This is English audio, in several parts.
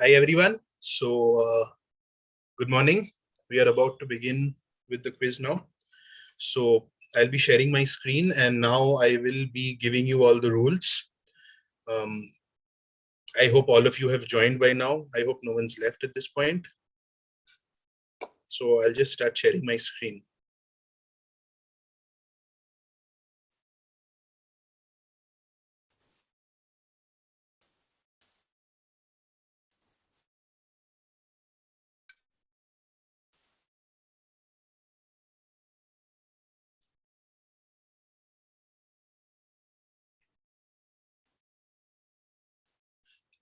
Hi everyone. Good morning. We are about to begin with the quiz now. So, I'll be sharing my screen and now I will be giving you all the rules. Um, I hope all of you have joined by now. I hope no one's left at this point. So, I'll just start sharing my screen.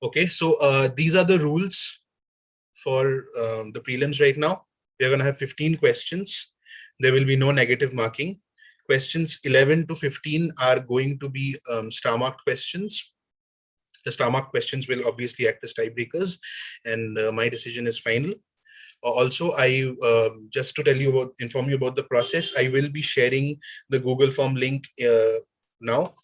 Okay, so these are the rules for the prelims right now. We are going to have 15 questions. There will be no negative marking. Questions 11 to 15 are going to be star marked questions. The star mark questions will obviously act as tiebreakers, and my decision is final. Also, just to inform you about the process, I will be sharing the Google form link now.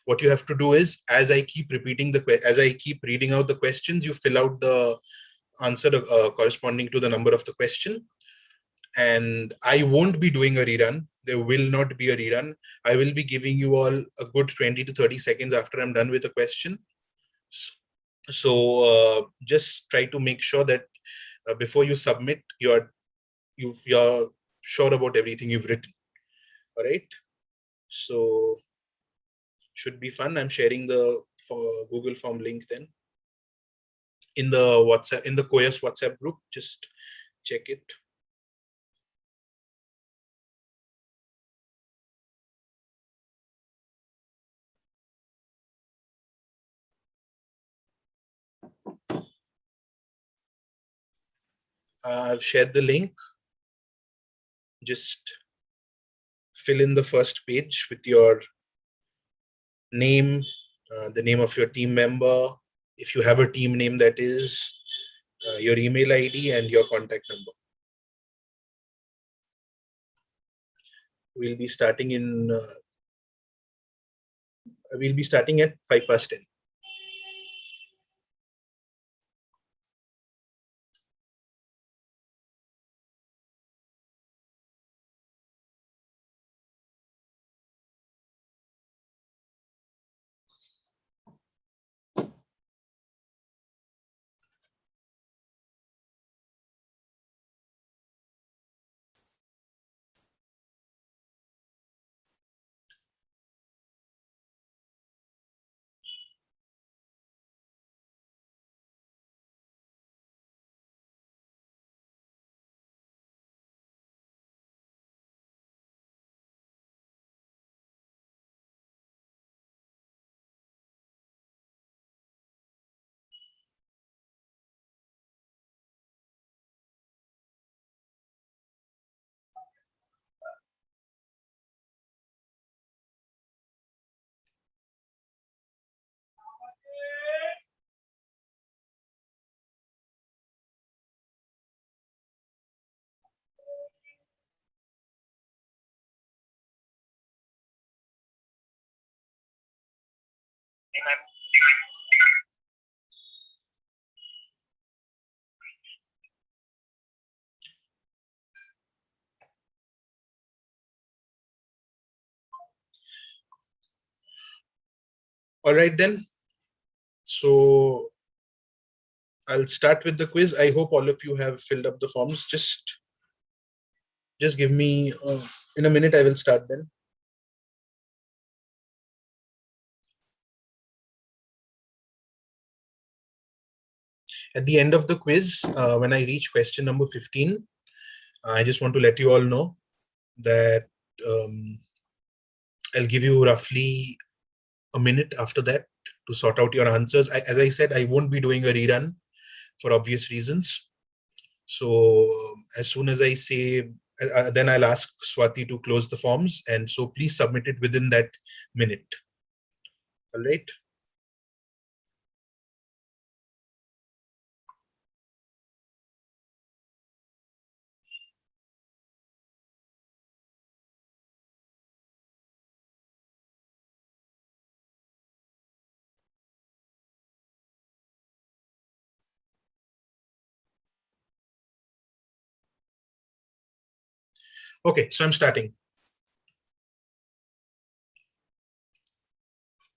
What you have to do is, as I keep reading out the questions, you fill out the answer corresponding to the number of the question. And I won't be doing a rerun. There will not be a rerun. I will be giving you all a good 20 to 30 seconds after I'm done with a question. So just try to make sure that before you submit, you're sure about everything you've written. All right. So should be fun. I'm sharing the Google form link then in the Coeus WhatsApp group. Just check it. I've shared the link. Just fill in the first page with your name, the name of your team member, if you have a team name, that is, your email ID and your contact number. We'll be starting at 10:05. All right then. So I'll start with the quiz. I hope all of you have filled up the forms. Just give me in a minute. I will start then. At the end of the quiz, when I reach question number 15, I just want to let you all know that I'll give you roughly a minute after that to sort out your answers. As I said, I won't be doing a rerun for obvious reasons. So as soon as I say, then I'll ask Swati to close the forms. And so please submit it within that minute. All right. Okay, so I'm starting.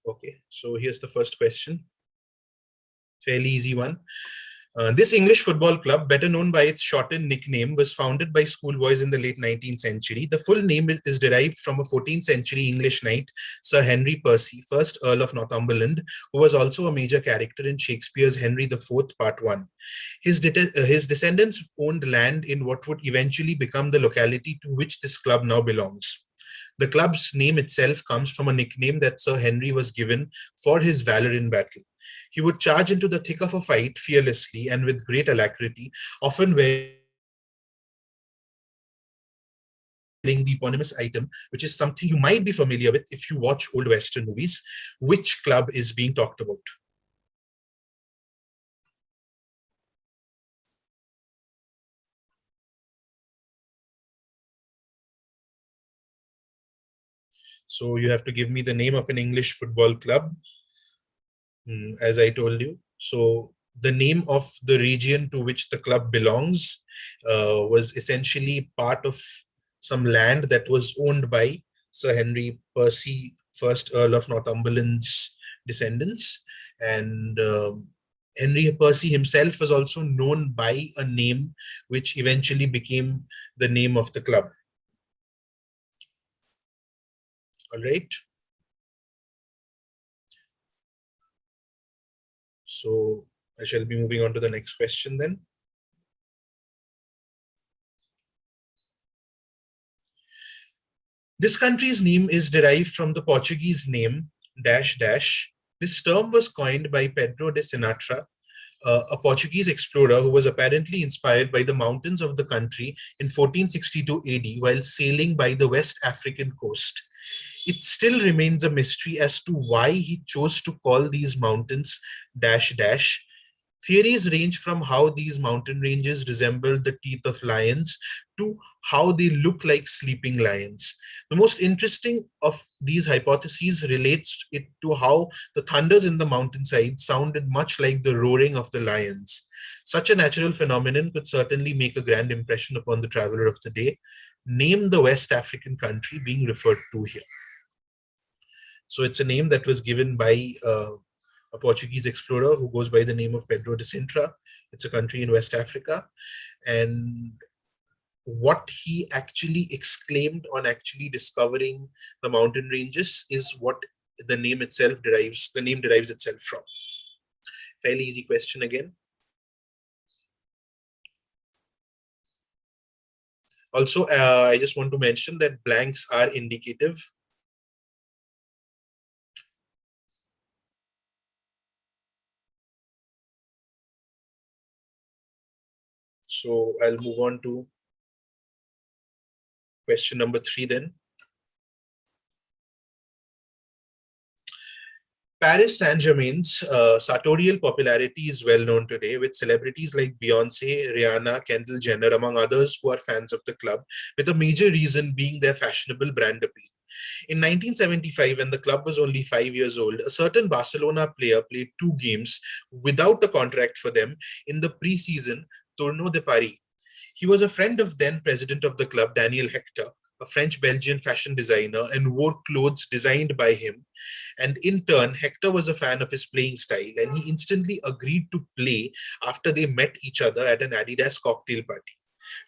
Okay, so here's the first question. Fairly easy one. This English football club, better known by its shortened nickname, was founded by schoolboys in the late 19th century. The full name is derived from a 14th century English knight, Sir Henry Percy, 1st Earl of Northumberland, who was also a major character in Shakespeare's Henry IV, Part 1. His descendants owned land in what would eventually become the locality to which this club now belongs. The club's name itself comes from a nickname that Sir Henry was given for his valor in battle. He would charge into the thick of a fight fearlessly and with great alacrity, often wearing the eponymous item, which is something you might be familiar with if you watch old Western movies. Which club is being talked about? So you have to give me the name of an English football club, as I told you. So the name of the region to which the club belongs was essentially part of some land that was owned by Sir Henry Percy, 1st Earl of Northumberland's descendants. And Henry Percy himself was also known by a name which eventually became the name of the club. All right. So I shall be moving on to the next question then. This country's name is derived from the Portuguese name dash dash. This term was coined by Pedro de Sinatra, a Portuguese explorer who was apparently inspired by the mountains of the country in 1462 AD while sailing by the West African coast. It still remains a mystery as to why he chose to call these mountains dash dash. Theories range from how these mountain ranges resemble the teeth of lions to how they look like sleeping lions. The most interesting of these hypotheses relates it to how the thunders in the mountainside sounded much like the roaring of the lions. Such a natural phenomenon could certainly make a grand impression upon the traveler of the day. Name the West African country being referred to here. So it's a name that was given by a Portuguese explorer who goes by the name of Pedro de Sintra. It's a country in West Africa. And what he actually exclaimed on actually discovering the mountain ranges is what the name derives itself from. Fairly easy question again. Also, I just want to mention that blanks are indicative. So I'll move on to question number 3 then. Paris Saint-Germain's sartorial popularity is well known today, with celebrities like Beyonce, Rihanna, Kendall Jenner, among others, who are fans of the club, with a major reason being their fashionable brand appeal. In 1975, when the club was only 5 years old, a certain Barcelona player played 2 games without a contract for them in the pre-season Tournoi de Paris. He was a friend of then president of the club, Daniel Hector, a French-Belgian fashion designer, and wore clothes designed by him. And in turn, Hector was a fan of his playing style, and he instantly agreed to play after they met each other at an Adidas cocktail party.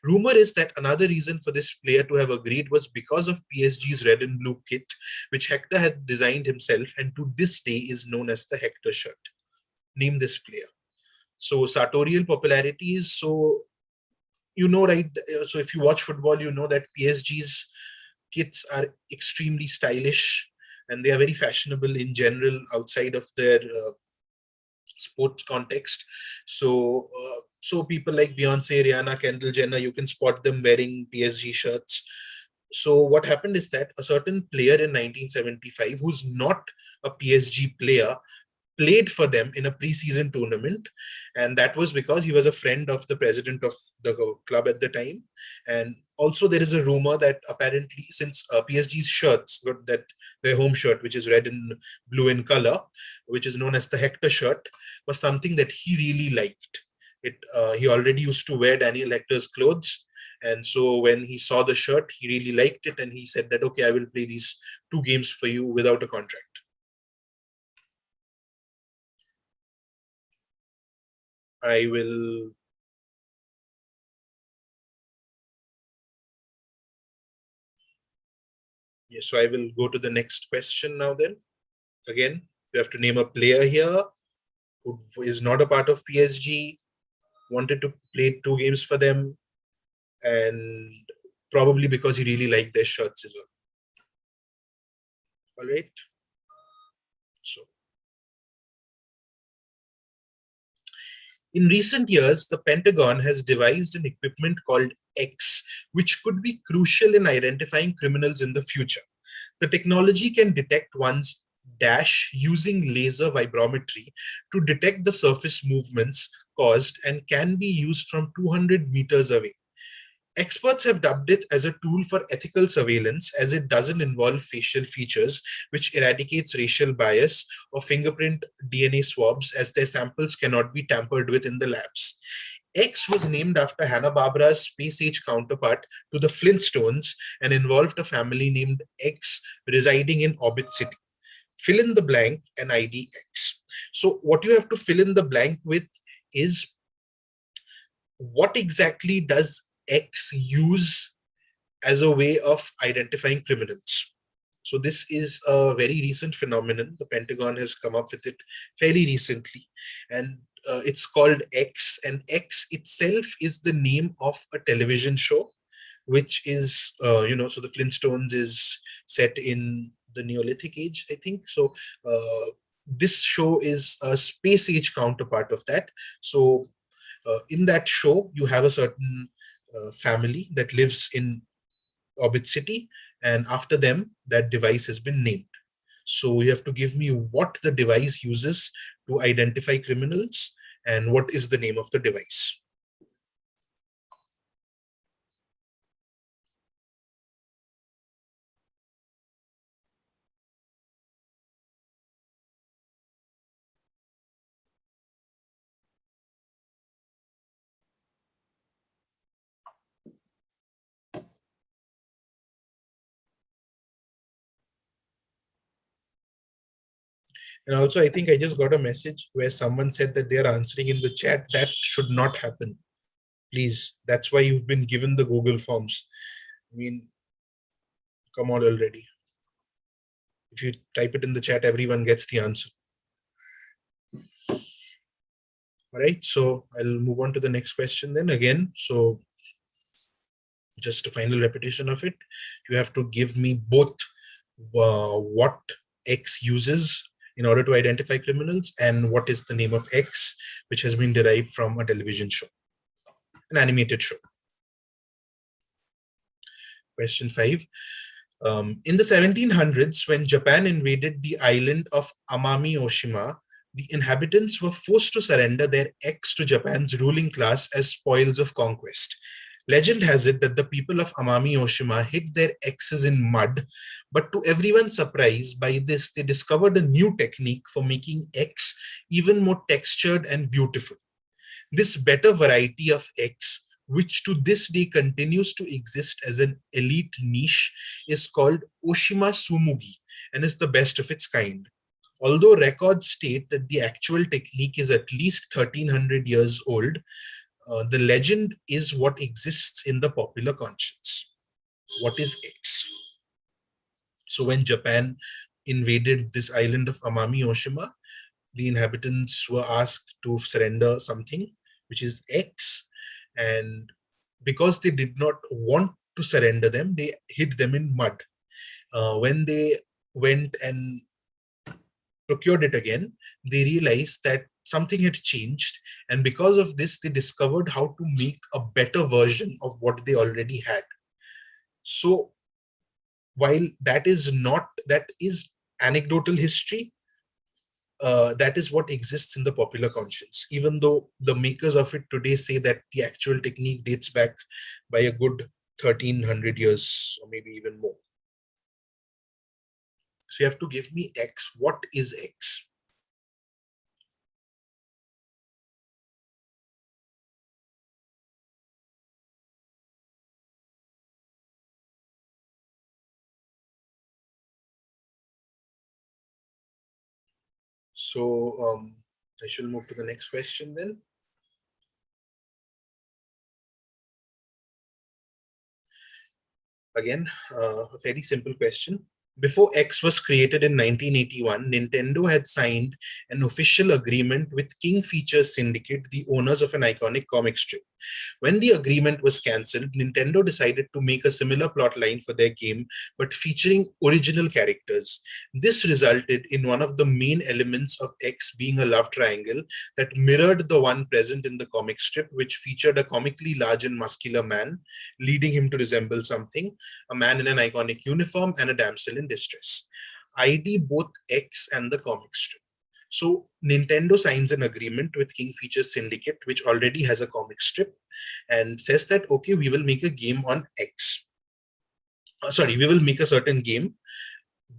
Rumor is that another reason for this player to have agreed was because of PSG's red and blue kit, which Hector had designed himself and to this day is known as the Hector shirt. Name this player. So sartorial popularity is so, right? So if you watch football, you know that PSG's kits are extremely stylish and they are very fashionable in general outside of their sports context. So people like Beyonce, Rihanna, Kendall Jenner, you can spot them wearing PSG shirts. So what happened is that a certain player in 1975, who's not a PSG player, played for them in a preseason tournament, and that was because he was a friend of the president of the club at the time. And also there is a rumor that apparently, since PSG's shirts got that their home shirt, which is red and blue in color, which is known as the Hector shirt, was something that he really liked. He already used to wear Daniel Hector's clothes, And so when he saw the shirt, he really liked it, and he said that, okay, I will play these 2 games for you without a contract. I will. Yeah, so I will go to the next question now then. Again, you have to name a player here who is not a part of PSG, wanted to play 2 games for them, and probably because he really liked their shirts as well. All right. So in recent years, the Pentagon has devised an equipment called X, which could be crucial in identifying criminals in the future. The technology can detect one's dash using laser vibrometry to detect the surface movements caused and can be used from 200 meters away. Experts have dubbed it as a tool for ethical surveillance as it doesn't involve facial features, which eradicates racial bias, or fingerprint DNA swabs as their samples cannot be tampered with in the labs. X was named after Hanna-Barbera's space age counterpart to the Flintstones and involved a family named X residing in Orbit City. Fill in the blank and ID X. So what you have to fill in the blank with is, what exactly does X use as a way of identifying criminals? So this is a very recent phenomenon. The Pentagon has come up with it fairly recently, and it's called X. And X itself is the name of a television show, which is, so the Flintstones is set in the Neolithic age, I think. So this show is a space age counterpart of that. So in that show, you have a certain family that lives in Orbit City, and after them, that device has been named. So you have to give me what the device uses to identify criminals and what is the name of the device. And also, I think I just got a message where someone said that they are answering in the chat. That should not happen. Please, that's why you've been given the Google Forms. I mean, come on already. If you type it in the chat, everyone gets the answer. All right, so I'll move on to the next question then again. So just a final repetition of it. You have to give me both what X uses in order to identify criminals and what is the name of X, which has been derived from a television show, an animated show. Question 5. In the 1700s, when Japan invaded the island of Amami Oshima, the inhabitants were forced to surrender their X to Japan's ruling class as spoils of conquest. Legend has it that the people of Amami Oshima hid their X's in mud, but to everyone's surprise, by this they discovered a new technique for making X even more textured and beautiful. This better variety of X, which to this day continues to exist as an elite niche, is called Oshima Sumugi and is the best of its kind. Although records state that the actual technique is at least 1300 years old, the legend is what exists in the popular conscience. What is X? So when Japan invaded this island of Amami Oshima, the inhabitants were asked to surrender something, which is X. And because they did not want to surrender them, they hid them in mud. When they went and procured it again, they realized that something had changed. And because of this, they discovered how to make a better version of what they already had. So while that is anecdotal history, that is what exists in the popular conscience, even though the makers of it today say that the actual technique dates back by a good 1300 years or maybe even more. So you have to give me X. What is X? So I shall move to the next question then. Again, a very simple question. Before X was created in 1981, Nintendo had signed an official agreement with King Features Syndicate, the owners of an iconic comic strip. When the agreement was cancelled, Nintendo decided to make a similar plotline for their game, but featuring original characters. This resulted in one of the main elements of X being a love triangle that mirrored the one present in the comic strip, which featured a comically large and muscular man, leading him to resemble something, a man in an iconic uniform and a damsel in distress. ID both X and the comic strip. So Nintendo signs an agreement with King Features Syndicate, which already has a comic strip, and says that, okay, we will make a game on X. We will make a certain game.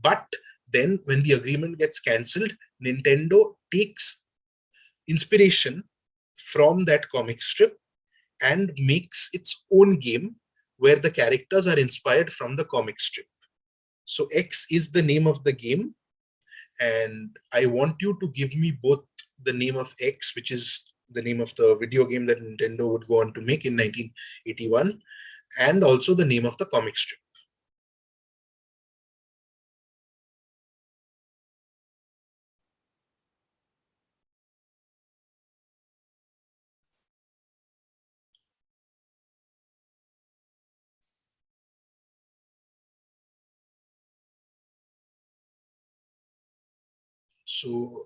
But then when the agreement gets cancelled, Nintendo takes inspiration from that comic strip and makes its own game where the characters are inspired from the comic strip. So X is the name of the game, and I want you to give me both the name of X, which is the name of the video game that Nintendo would go on to make in 1981, and also the name of the comic strip. So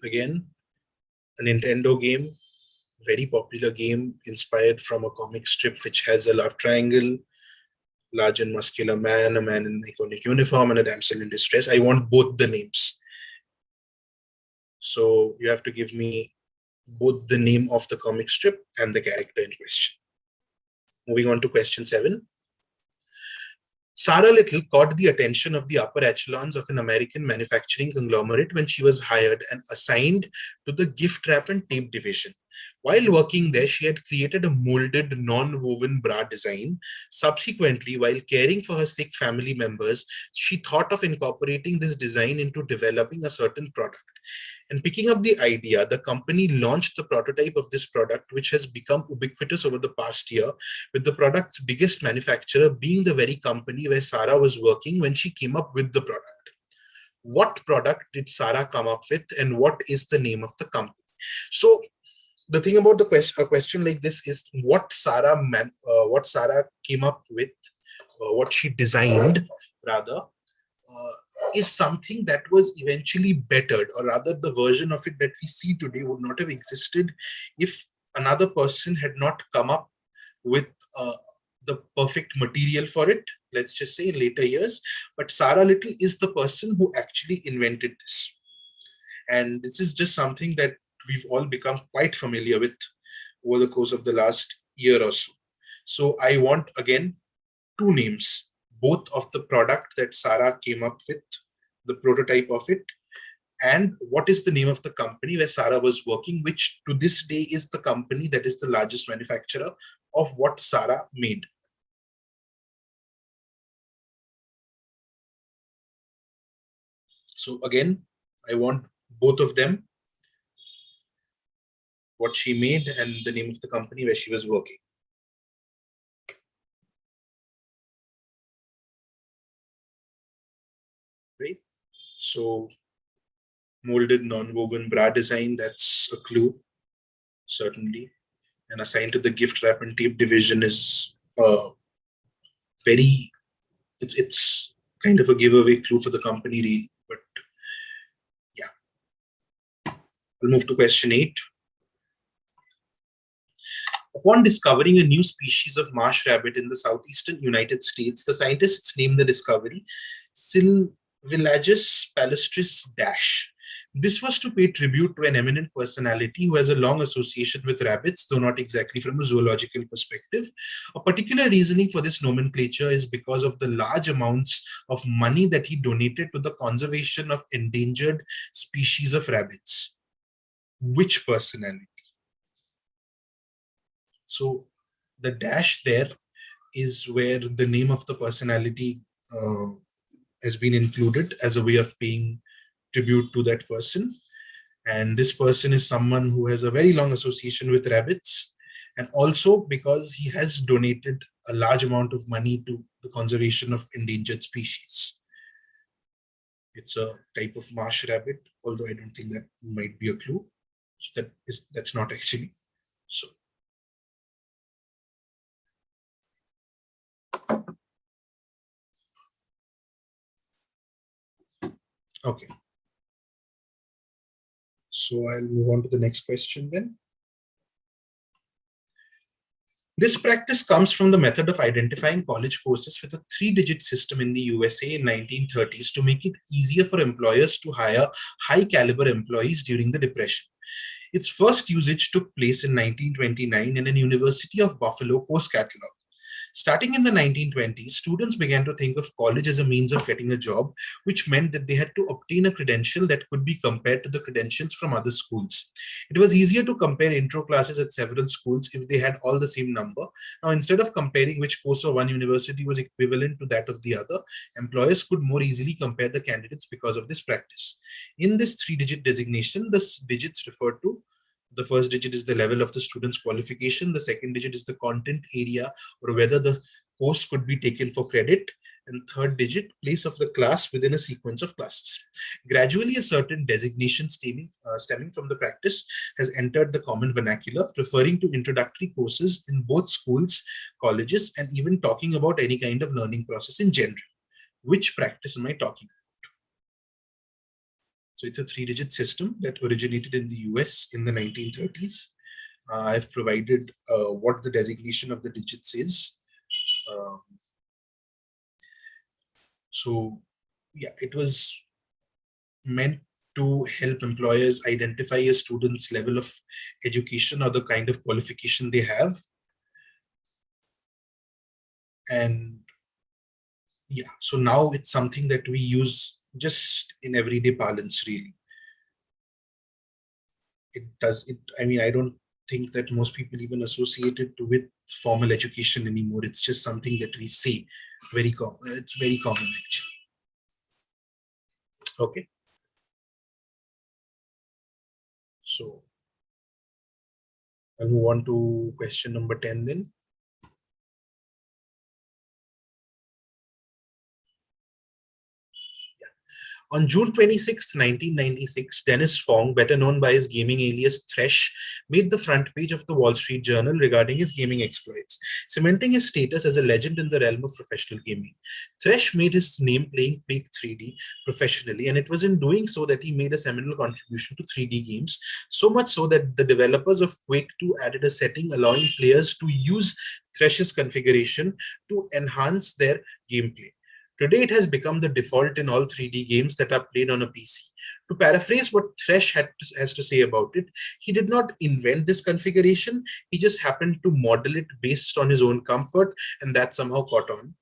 again, a Nintendo game, very popular game, inspired from a comic strip which has a love triangle, large and muscular man, a man in iconic uniform, and a damsel in distress. I want both the names. So you have to give me both the name of the comic strip and the character in question. Moving on to question 7. Sarah Little caught the attention of the upper echelons of an American manufacturing conglomerate when she was hired and assigned to the gift wrap and tape division. While working there, she had created a molded, non-woven bra design. Subsequently, while caring for her sick family members, she thought of incorporating this design into developing a certain product. And picking up the idea, the company launched the prototype of this product, which has become ubiquitous over the past year, with the product's biggest manufacturer being the very company where Sarah was working when she came up with the product. What product did Sarah come up with, and what is the name of the company? So the thing about a question like this is what Sarah came up with, what she designed rather, is something that was eventually bettered, or rather the version of it that we see today would not have existed if another person had not come up with the perfect material for it, let's just say in later years. But Sarah Little is the person who actually invented this. And this is just something that we've all become quite familiar with over the course of the last year or so. So I want, again, two names, both of the product that Sarah came up with, the prototype of it, and what is the name of the company where Sarah was working, which to this day is the company that is the largest manufacturer of what Sarah made. So again, I want both of them, what she made and the name of the company where she was working. Right? So molded non-woven bra design, that's a clue, certainly. And assigned to the gift wrap and tape division is very, it's kind of a giveaway clue for the company, really. But yeah, we'll move to question 8. Upon discovering a new species of marsh rabbit in the southeastern United States, the scientists named the discovery Silvillagus palustris dash. This was to pay tribute to an eminent personality who has a long association with rabbits, though not exactly from a zoological perspective. A particular reasoning for this nomenclature is because of the large amounts of money that he donated to the conservation of endangered species of rabbits. Which personality? So the dash there is where the name of the personality has been included as a way of paying tribute to that person. And this person is someone who has a very long association with rabbits, and also because he has donated a large amount of money to the conservation of endangered species. It's a type of marsh rabbit, although I don't think that might be a clue. So that's not actually. So okay. So I'll move on to the next question then. This practice comes from the method of identifying college courses with a 3-digit system in the USA in 1930s to make it easier for employers to hire high-caliber employees during the Depression. Its first usage took place in 1929 in a University of Buffalo course catalog. Starting in the 1920s, students began to think of college as a means of getting a job, which meant that they had to obtain a credential that could be compared to the credentials from other schools. It was easier to compare intro classes at several schools if they had all the same number. Now, instead of comparing which course of one university was equivalent to that of the other, employers could more easily compare the candidates because of this practice. In this 3-digit designation, the digits refer to the first digit is the level of the student's qualification. The second digit is the content area or whether the course could be taken for credit. And third digit, place of the class within a sequence of classes. Gradually, a certain designation stemming from the practice has entered the common vernacular, referring to introductory courses in both schools, colleges, and even talking about any kind of learning process in general. Which practice am I talking about? So it's a 3-digit system that originated in the US in the 1930s. I've provided what the designation of the digits is. So yeah, it was meant to help employers identify a student's level of education or the kind of qualification they have. And yeah, so now it's something that we use just in everyday parlance, really. I mean, I don't think that most people even associate it with formal education anymore. It's just something that we say. Very common. It's very common, actually. Okay. So I'll move on to question number 10 then. On June 26, 1996, Dennis Fong, better known by his gaming alias Thresh, made the front page of the Wall Street Journal regarding his gaming exploits, cementing his status as a legend in the realm of professional gaming. Thresh made his name playing Quake 3D professionally, and it was in doing so that he made a seminal contribution to 3D games, so much so that the developers of Quake 2 added a setting allowing players to use Thresh's configuration to enhance their gameplay. Today, it has become the default in all 3D games that are played on a PC. To paraphrase what Thresh has to say about it, he did not invent this configuration, he just happened to model it based on his own comfort, and that somehow caught on,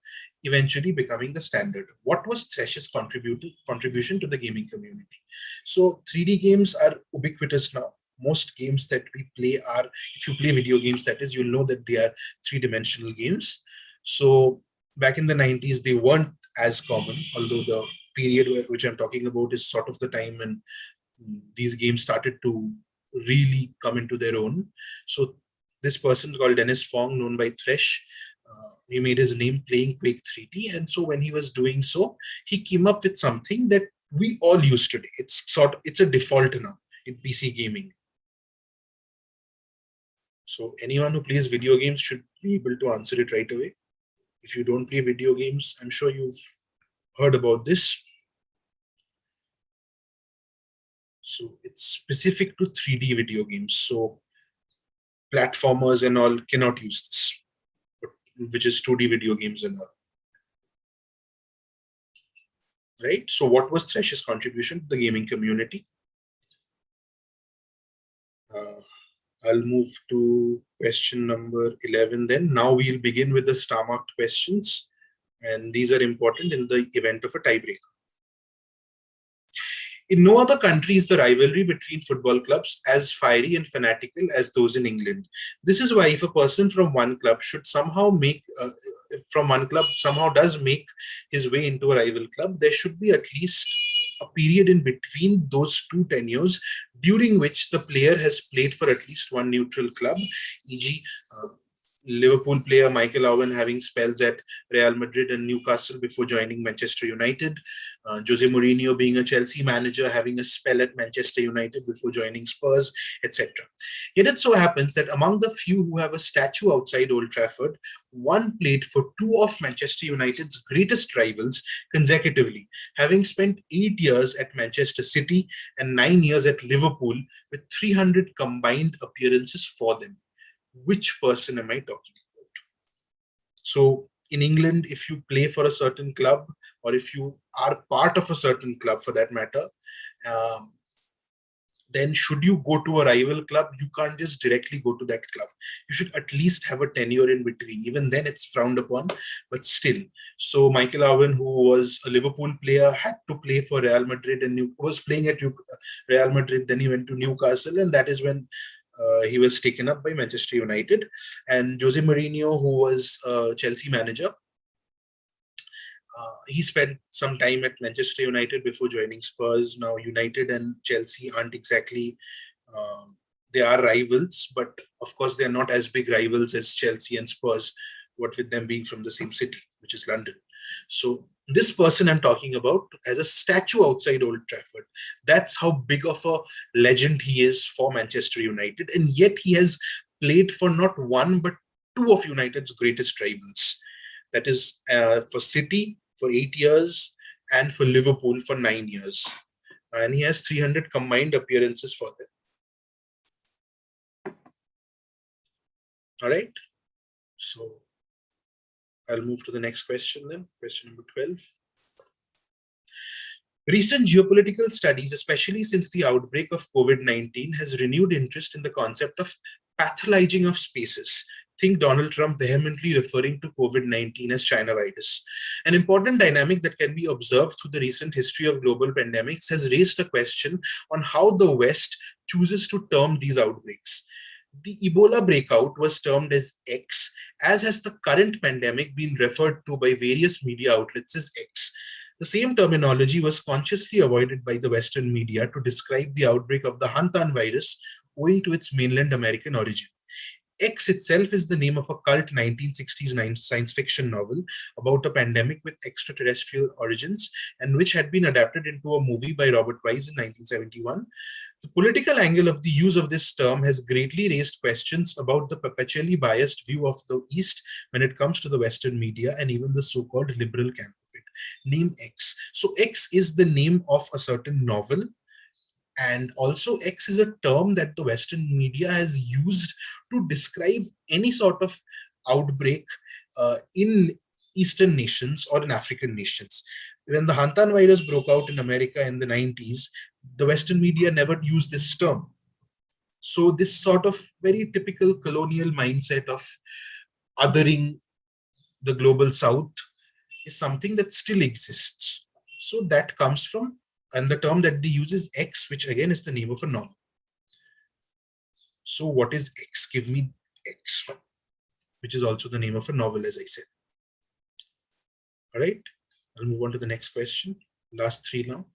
eventually becoming the standard. What was Thresh's contribution to the gaming community? So 3D games are ubiquitous now. Most games that we play are, if you play video games, that is, you'll know that they are 3-dimensional games. So back in the 90s, they weren't as common, although the period which I'm talking about is sort of the time when these games started to really come into their own. So this person called Dennis Fong, known by Thresh, he made his name playing Quake 3D. And so when he was doing so, he came up with something that we all use today. It's a default now in PC gaming. So anyone who plays video games should be able to answer it right away. If you don't play video games, I'm sure you've heard about this. So it's specific to 3D video games. So platformers and all cannot use this, which is 2D video games and all. Right? So what was Thresh's contribution to the gaming community? I'll move to question number 11 then. Now we'll begin with the star-marked questions. And these are important in the event of a tiebreaker. In no other country is the rivalry between football clubs as fiery and fanatical as those in England. This is why if a person from one club should somehow does make his way into a rival club, there should be at least a period in between those two tenures during which the player has played for at least one neutral club, e.g., Liverpool player Michael Owen having spells at Real Madrid and Newcastle before joining Manchester United. Jose Mourinho being a Chelsea manager having a spell at Manchester United before joining Spurs, etc. Yet it so happens that among the few who have a statue outside Old Trafford, one played for two of Manchester United's greatest rivals consecutively, having spent 8 years at Manchester City and 9 years at Liverpool with 300 combined appearances for them. Which person am I talking about? So in England, if you play for a certain club, or if you are part of a certain club for that matter, then should you go to a rival club, you can't just directly go to that club. You should at least have a tenure in between. Even then it's frowned upon, but still. So Michael Owen, who was a Liverpool player, had to play for Real Madrid and was playing at Real Madrid. Then he went to Newcastle, and that is when he was taken up by Manchester United. And Jose Mourinho, who was Chelsea manager, he spent some time at Manchester United before joining Spurs. Now United and Chelsea aren't exactly, they are rivals, but of course they're not as big rivals as Chelsea and Spurs, what with them being from the same city, which is London. So this person I'm talking about has a statue outside Old Trafford. That's how big of a legend he is for Manchester United. And yet he has played for not one, but two of United's greatest rivals. That is for City for 8 years and for Liverpool for 9 years. And he has 300 combined appearances for them. All right. So I'll move to the next question then, question number 12. Recent geopolitical studies, especially since the outbreak of COVID-19, has renewed interest in the concept of pathologizing of spaces. Think Donald Trump vehemently referring to COVID-19 as China virus. An important dynamic that can be observed through the recent history of global pandemics has raised a question on how the West chooses to term these outbreaks. The Ebola breakout was termed as X, as has the current pandemic been referred to by various media outlets as X. The same terminology was consciously avoided by the Western media to describe the outbreak of the Hantan virus owing to its mainland American origin. X itself is the name of a cult 1960s science fiction novel about a pandemic with extraterrestrial origins and which had been adapted into a movie by Robert Wise in 1971. The political angle of the use of this term has greatly raised questions about the perpetually biased view of the East when it comes to the Western media and even the so-called liberal camp of it. Name X. So X is the name of a certain novel. And also X is a term that the Western media has used to describe any sort of outbreak in Eastern nations or in African nations. When the Hantan virus broke out in America in the 90s, the Western media never used this term. So this sort of very typical colonial mindset of othering the global South is something that still exists. So that comes from, and the term that they use is X, which again is the name of a novel. So what is X? Give me X, which is also the name of a novel, as I said. All right, I'll move on to the next question. Last three now.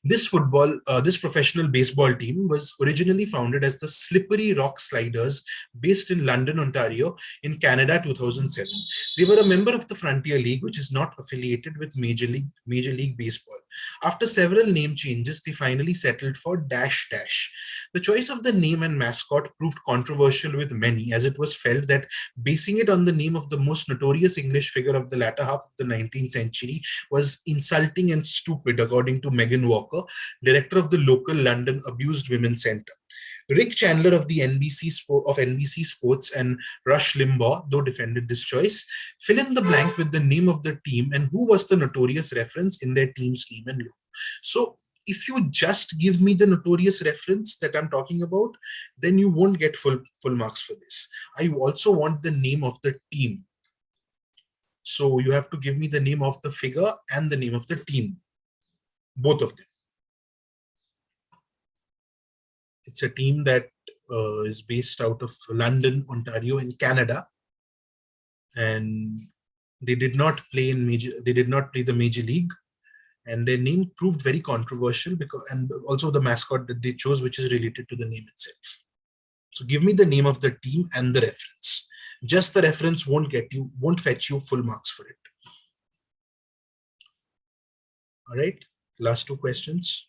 This professional baseball team was originally founded as the Slippery Rock Sliders, based in London, Ontario, in Canada, 2007. They were a member of the Frontier League, which is not affiliated with Major League Baseball. After several name changes, they finally settled for Dash Dash. The choice of the name and mascot proved controversial with many, as it was felt that basing it on the name of the most notorious English figure of the latter half of the 19th century was insulting and stupid, according to Megan Walker, director of the local London Abused Women Centre. Rick Chandler of the NBC Sports and Rush Limbaugh, though, defended this choice. Fill in the blank with the name of the team and who was the notorious reference in their team's name and logo. So if you just give me the notorious reference that I'm talking about, then you won't get full marks for this. I also want the name of the team. So you have to give me the name of the figure and the name of the team, both of them. It's a team that is based out of London, Ontario in Canada. And They did not play the major league, and their name proved very controversial and also the mascot that they chose, which is related to the name itself. So give me the name of the team and the reference. Just the reference won't fetch you full marks for it. All right, last two questions.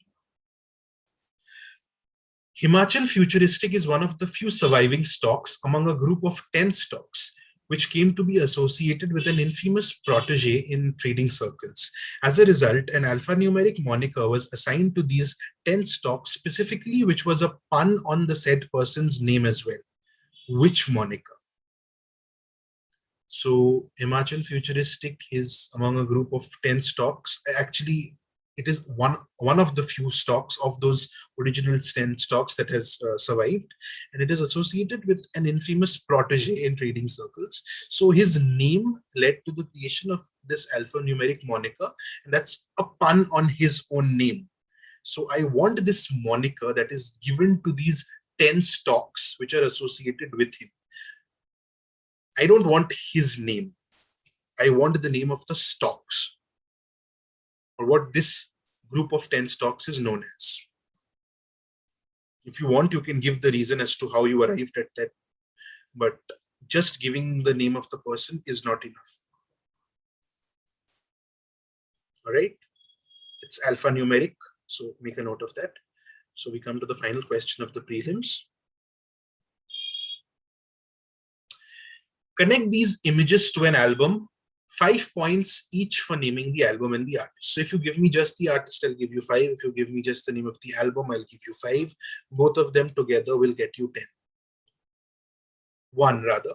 Himachal Futuristic is one of the few surviving stocks among a group of 10 stocks which came to be associated with an infamous protege in trading circles. As a result, an alphanumeric moniker was assigned to these 10 stocks specifically, which was a pun on the said person's name as well. Which moniker? So Himachal Futuristic is among a group of 10 stocks. Actually, it is one of the few stocks of those original 10 stocks that has survived, and it is associated with an infamous protege in trading circles. So his name led to the creation of this alphanumeric moniker, and that's a pun on his own name. So I want this moniker that is given to these 10 stocks which are associated with him. I don't want his name. I want the name of the stocks, or what this group of 10 stocks is known as. If you want, you can give the reason as to how you arrived at that, but just giving the name of the person is not enough. All right, it's alphanumeric, so make a note of that. So we come to the final question of the prelims. Connect these images to an album. 5 points each for naming the album and the artist. So if you give me just the artist, I'll give you 5. If you give me just the name of the album, I'll give you 5. Both of them together will get you 10. 1 rather.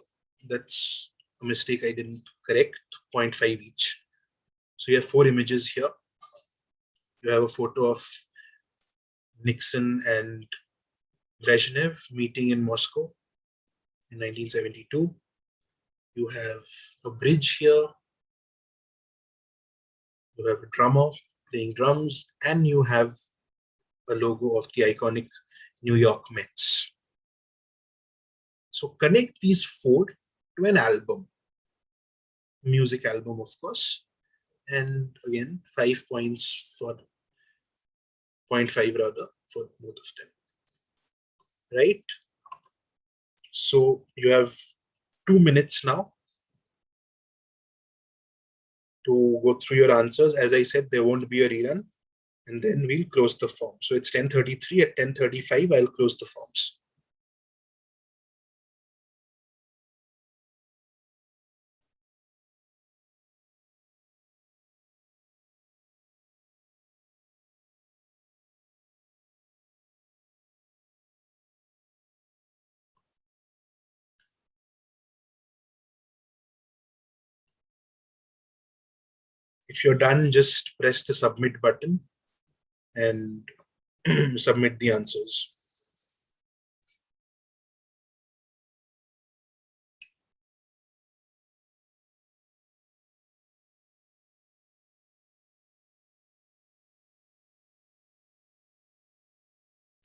That's a mistake I didn't correct. 0.5 each. So you have 4 images here. You have a photo of Nixon and Brezhnev meeting in Moscow in 1972. You have a bridge here. You have a drummer playing drums, and you have a logo of the iconic New York Mets. So connect these 4 to an album, music album, of course. And again, 5 points for 0.5 rather for both of them. Right? So you have 2 minutes now to go through your answers. As I said, there won't be a rerun, and then we'll close the form. So it's 10:33. At 10:35, I'll close the forms. If you're done, just press the submit button and submit the answers.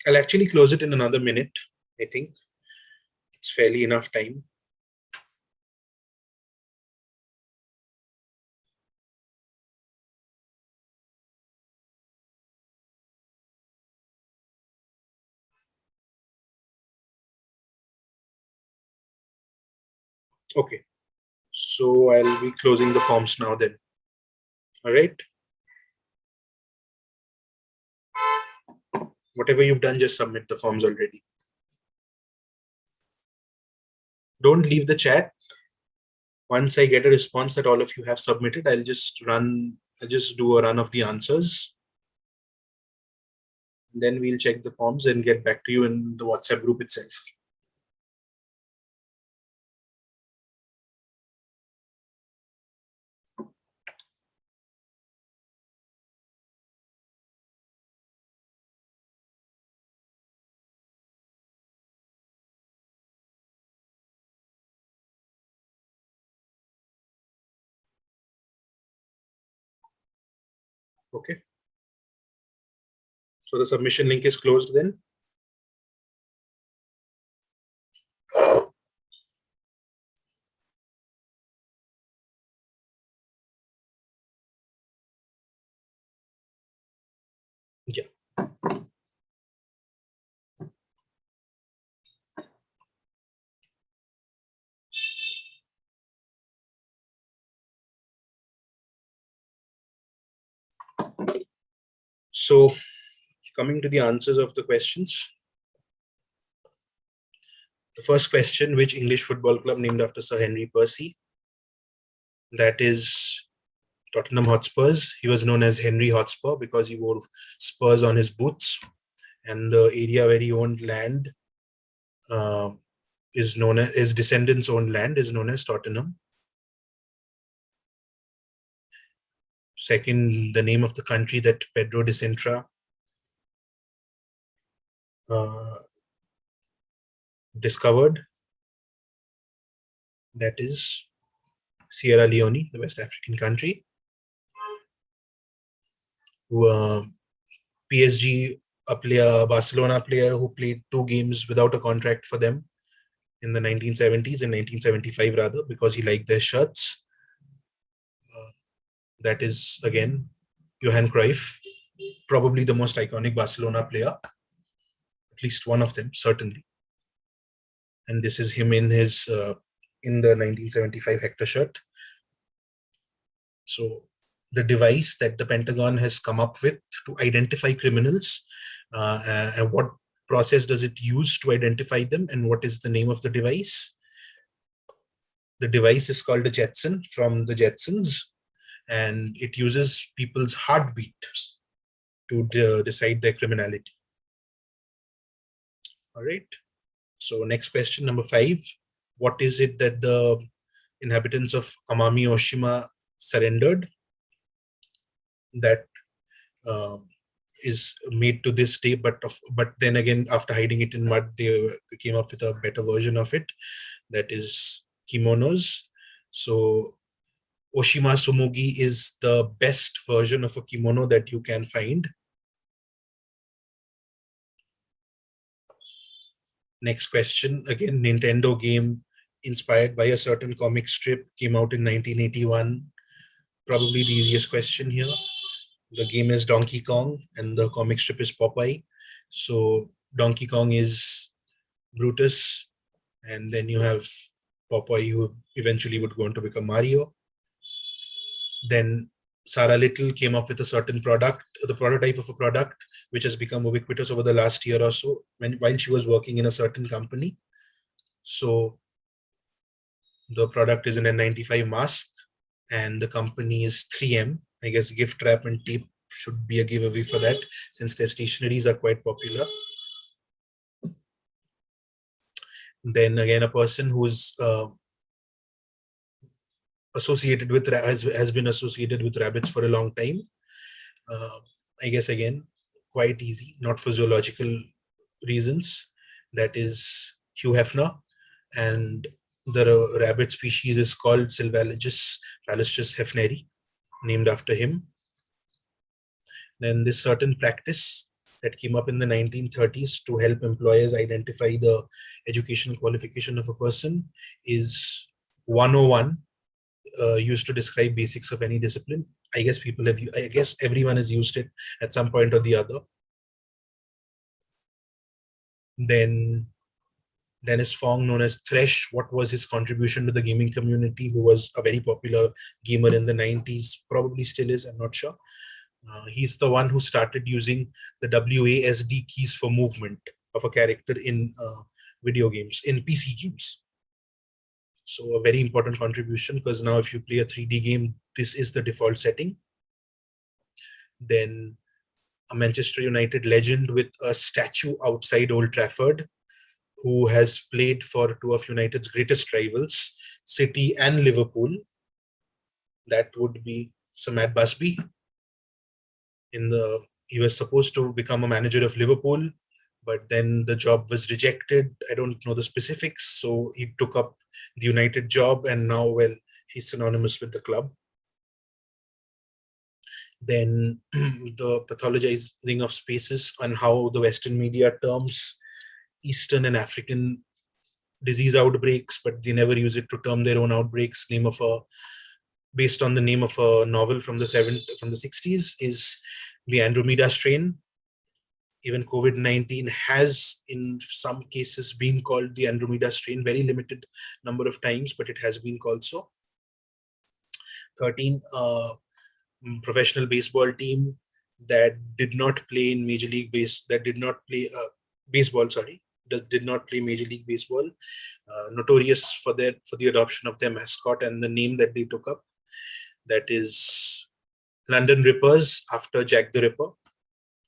I'll actually close it in another minute. I think it's fairly enough time. Okay, so I'll be closing the forms now then. All right. Whatever you've done, just submit the forms already. Don't leave the chat. Once I get a response that all of you have submitted, I'll just do a run of the answers. Then we'll check the forms and get back to you in the WhatsApp group itself. Okay. So the submission link is closed then. So coming to the answers of the questions. The first question, which English football club named after Sir Henry Percy? That is Tottenham Hotspurs. He was known as Henry Hotspur because he wore spurs on his boots, and the area where he owned land is known as, his descendants owned land is known as Tottenham. Second, the name of the country that Pedro de Sintra discovered, that is Sierra Leone, the West African country. PSG, a Barcelona player who played 2 games without a contract for them in the 1970s, in 1975 rather, because he liked their shirts. That is, again, Johan Cruyff, probably the most iconic Barcelona player, at least one of them, certainly. And this is him in his in the 1975 Hector shirt. So the device that the Pentagon has come up with to identify criminals, and what process does it use to identify them, and what is the name of the device? The device is called a Jetson, from the Jetsons, and it uses people's heartbeat to decide their criminality. All right. So next question, number 5. What is it that the inhabitants of Amami Oshima surrendered that is made to this day, but then again, after hiding it in mud, they came up with a better version of it, that is kimonos. So Oshima Sumugi is the best version of a kimono that you can find. Next question, again, Nintendo game inspired by a certain comic strip, came out in 1981. Probably the easiest question here. The game is Donkey Kong and the comic strip is Popeye. So Donkey Kong is Brutus, and then you have Popeye, who eventually would go on to become Mario. Then Sarah Little came up with a certain product, the prototype of a product, which has become ubiquitous over the last year or so, while she was working in a certain company. So the product is an N95 mask, and the company is 3M. I guess gift wrap and tape should be a giveaway for that, since their stationaries are quite popular. Then again, a person who's associated with has been associated with rabbits for a long time. I guess again, quite easy, not for zoological reasons. That is Hugh Hefner, and the rabbit species is called Sylvaligis palustris hefneri, named after him. Then this certain practice that came up in the 1930s to help employers identify the educational qualification of a person is 101, used to describe basics of any discipline. I guess everyone has used it at some point or the other. Then Dennis Fong, known as Thresh, what was his contribution to the gaming community, who was a very popular gamer in the 90s, probably still is, I'm not sure. He's the one who started using the WASD keys for movement of a character in video games, in PC games. So a very important contribution, because now if you play a 3D game, this is the default setting. Then a Manchester United legend with a statue outside Old Trafford, who has played for 2 of United's greatest rivals, City and Liverpool. That would be Sir Matt Busby. He was supposed to become a manager of Liverpool, but then the job was rejected. I don't know the specifics, so he took up the United job, and now, well, he's synonymous with the club. Then the pathologizing of spaces and how the Western media terms Eastern and African disease outbreaks, but they never use it to term their own outbreaks. Based on the name of a novel from the 60s, is the Andromeda strain. Even COVID-19 has, in some cases, been called the Andromeda strain, very limited number of times, but it has been called so. 13, professional baseball team that did not play in Major League that did not play baseball. Sorry, that did not play Major League Baseball. Notorious for the adoption of their mascot and the name that they took up. That is London Rippers after Jack the Ripper.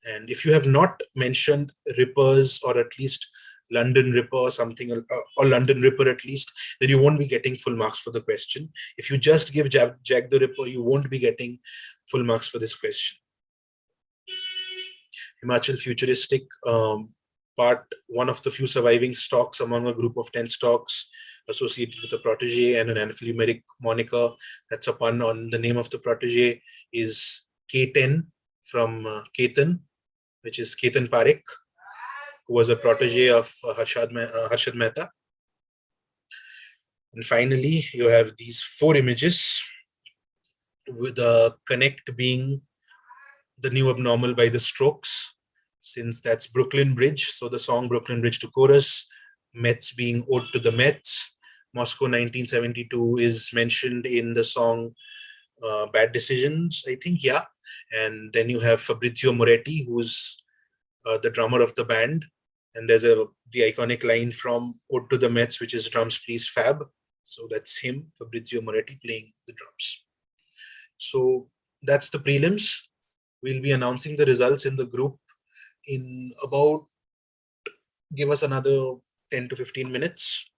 And if you have not mentioned Rippers or at least London Ripper or something, or London Ripper at least, then you won't be getting full marks for the question. If you just give Jack the Ripper, you won't be getting full marks for this question. Himachal Futuristic, one of the few surviving stocks among a group of 10 stocks associated with a protege and an alphanumeric moniker. That's a pun on the name of the protege, is K10 from Ketan, which is Ketan Parekh, who was a protege of Harshad Mehta. And finally, you have these 4 images, with the Connect being the new abnormal by the Strokes, since that's Brooklyn Bridge. So the song Brooklyn Bridge to chorus, Mets being ode to the Mets. Moscow 1972 is mentioned in the song Bad Decisions, I think, yeah. And then you have Fabrizio Moretti, who's the drummer of the band. And there's the iconic line from Ode to the Mets, which is drums please Fab. So that's him, Fabrizio Moretti, playing the drums. So that's the prelims. We'll be announcing the results in the group in about, give us another 10 to 15 minutes.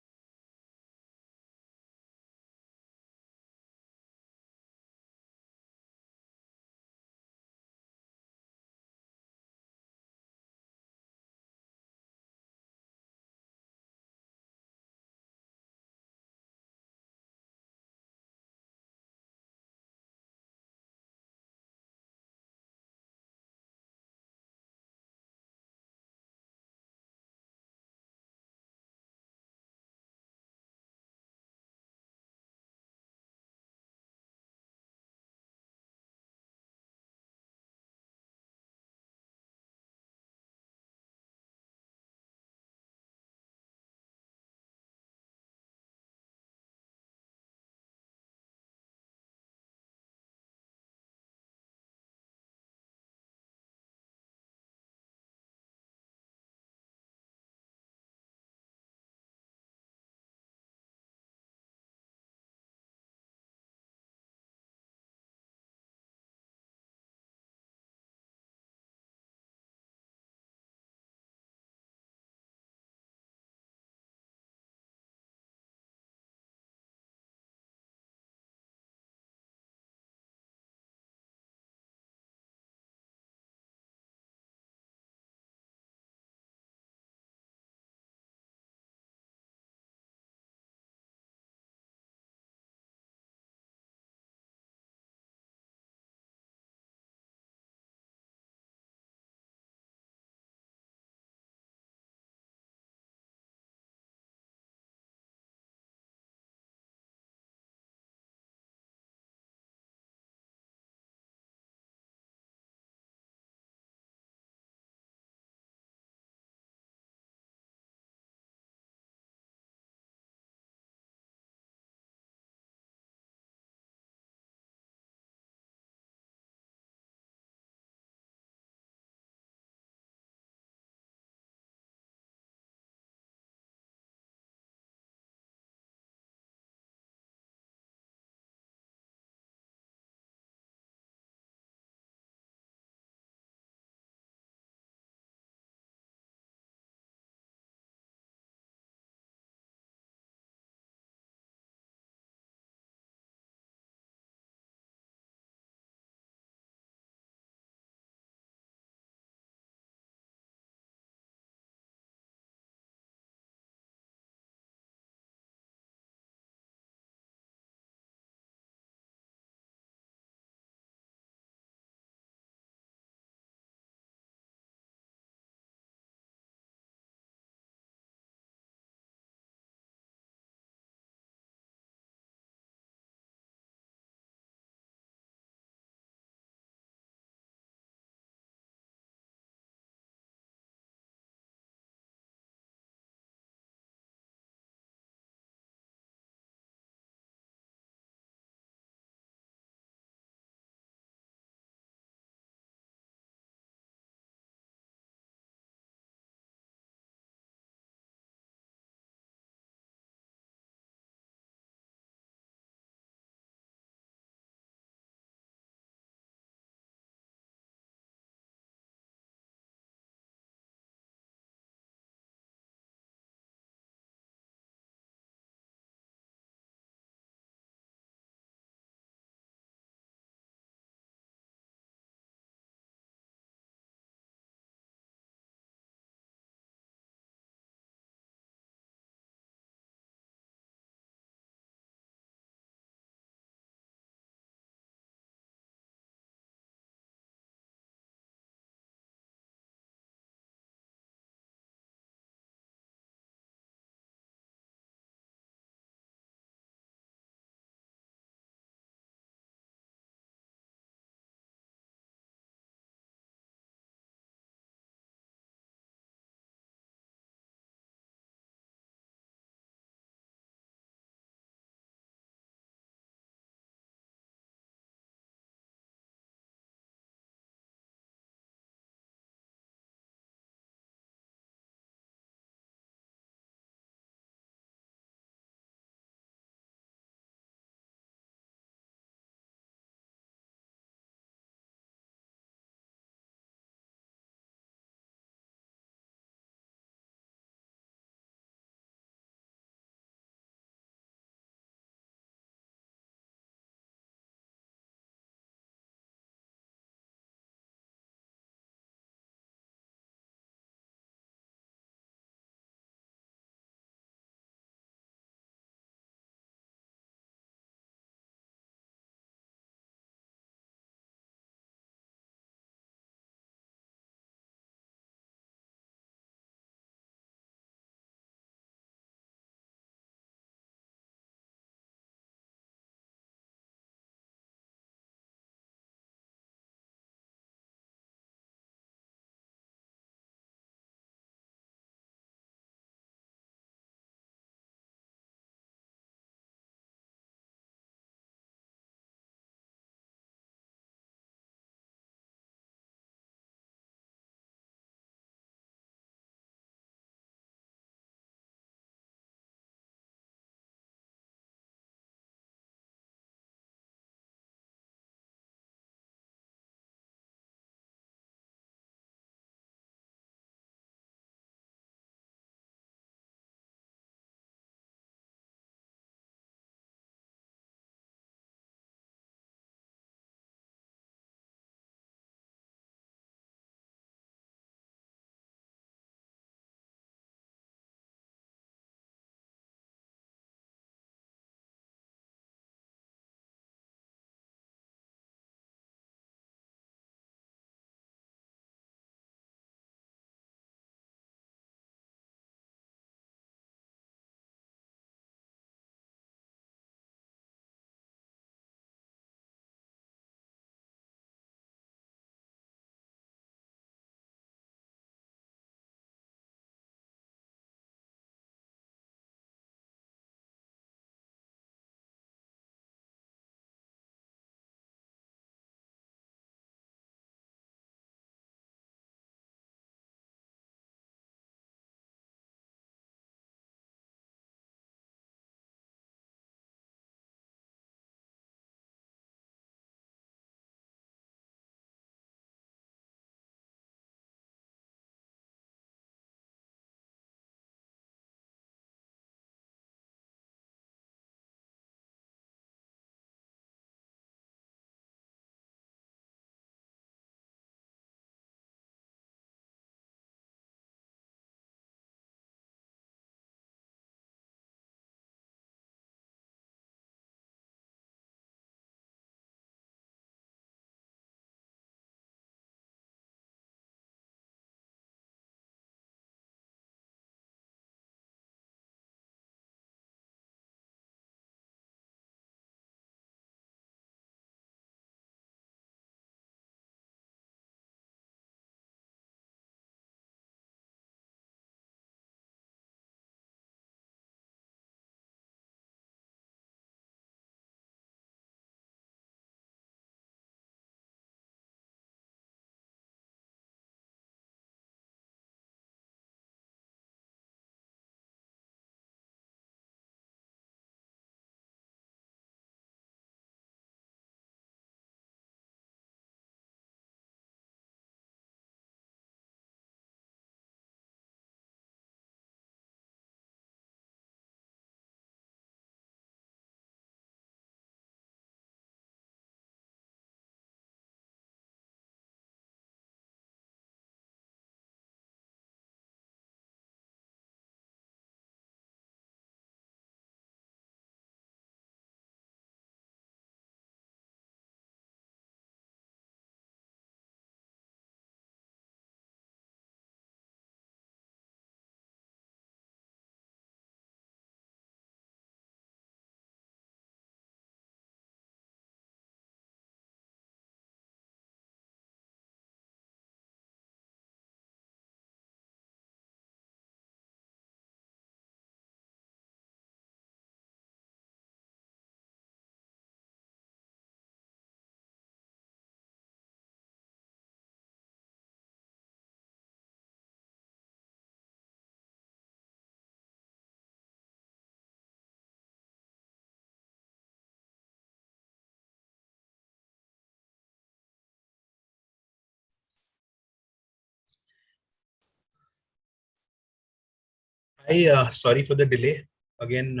I sorry for the delay. Again,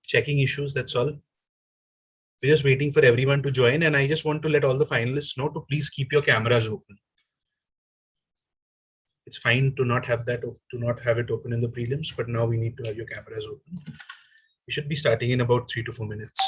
checking issues. That's all. We're just waiting for everyone to join, and I just want to let all the finalists know to please keep your cameras open. It's fine to not have it open in the prelims, but now we need to have your cameras open. We should be starting in about 3 to 4 minutes.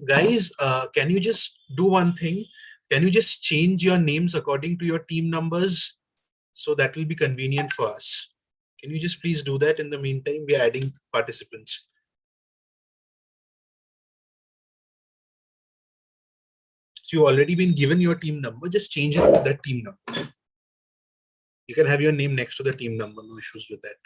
Guys, can you just do one thing? Can you just change your names according to your team numbers? So that will be convenient for us. Can you just please do that in the meantime? We are adding participants. So you've already been given your team number, just change it to that team number. You can have your name next to the team number, no issues with that.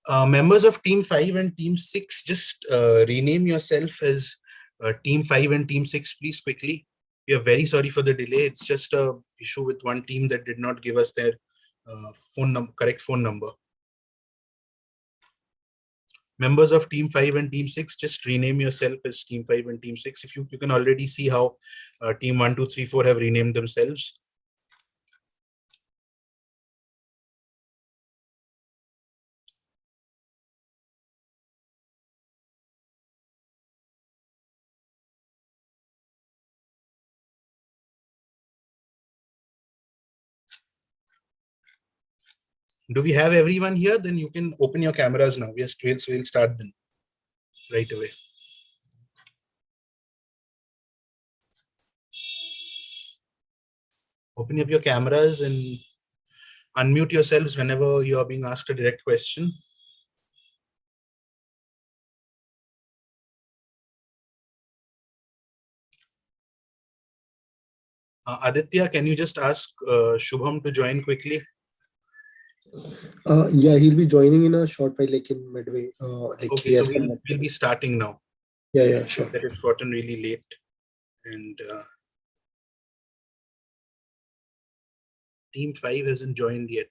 Members of Team 5 and Team 6, just rename yourself as Team 5 and Team 6, please, quickly. We are very sorry for the delay. It's just a issue with one team that did not give us their correct phone number. Members of Team 5 and Team 6, just rename yourself as Team 5 and Team 6. If you can already see how Team 1, 2, 3, 4 have renamed themselves. Do we have everyone here? Then you can open your cameras now. Yes, we'll start then right away. Open up your cameras and unmute yourselves whenever you are being asked a direct question. Aditya, can you just ask Shubham to join quickly? Yeah, he'll be joining in a short while, like in midway. Okay, so we'll be starting now. Yeah, sure. That it's gotten really late, and Team 5 hasn't joined yet.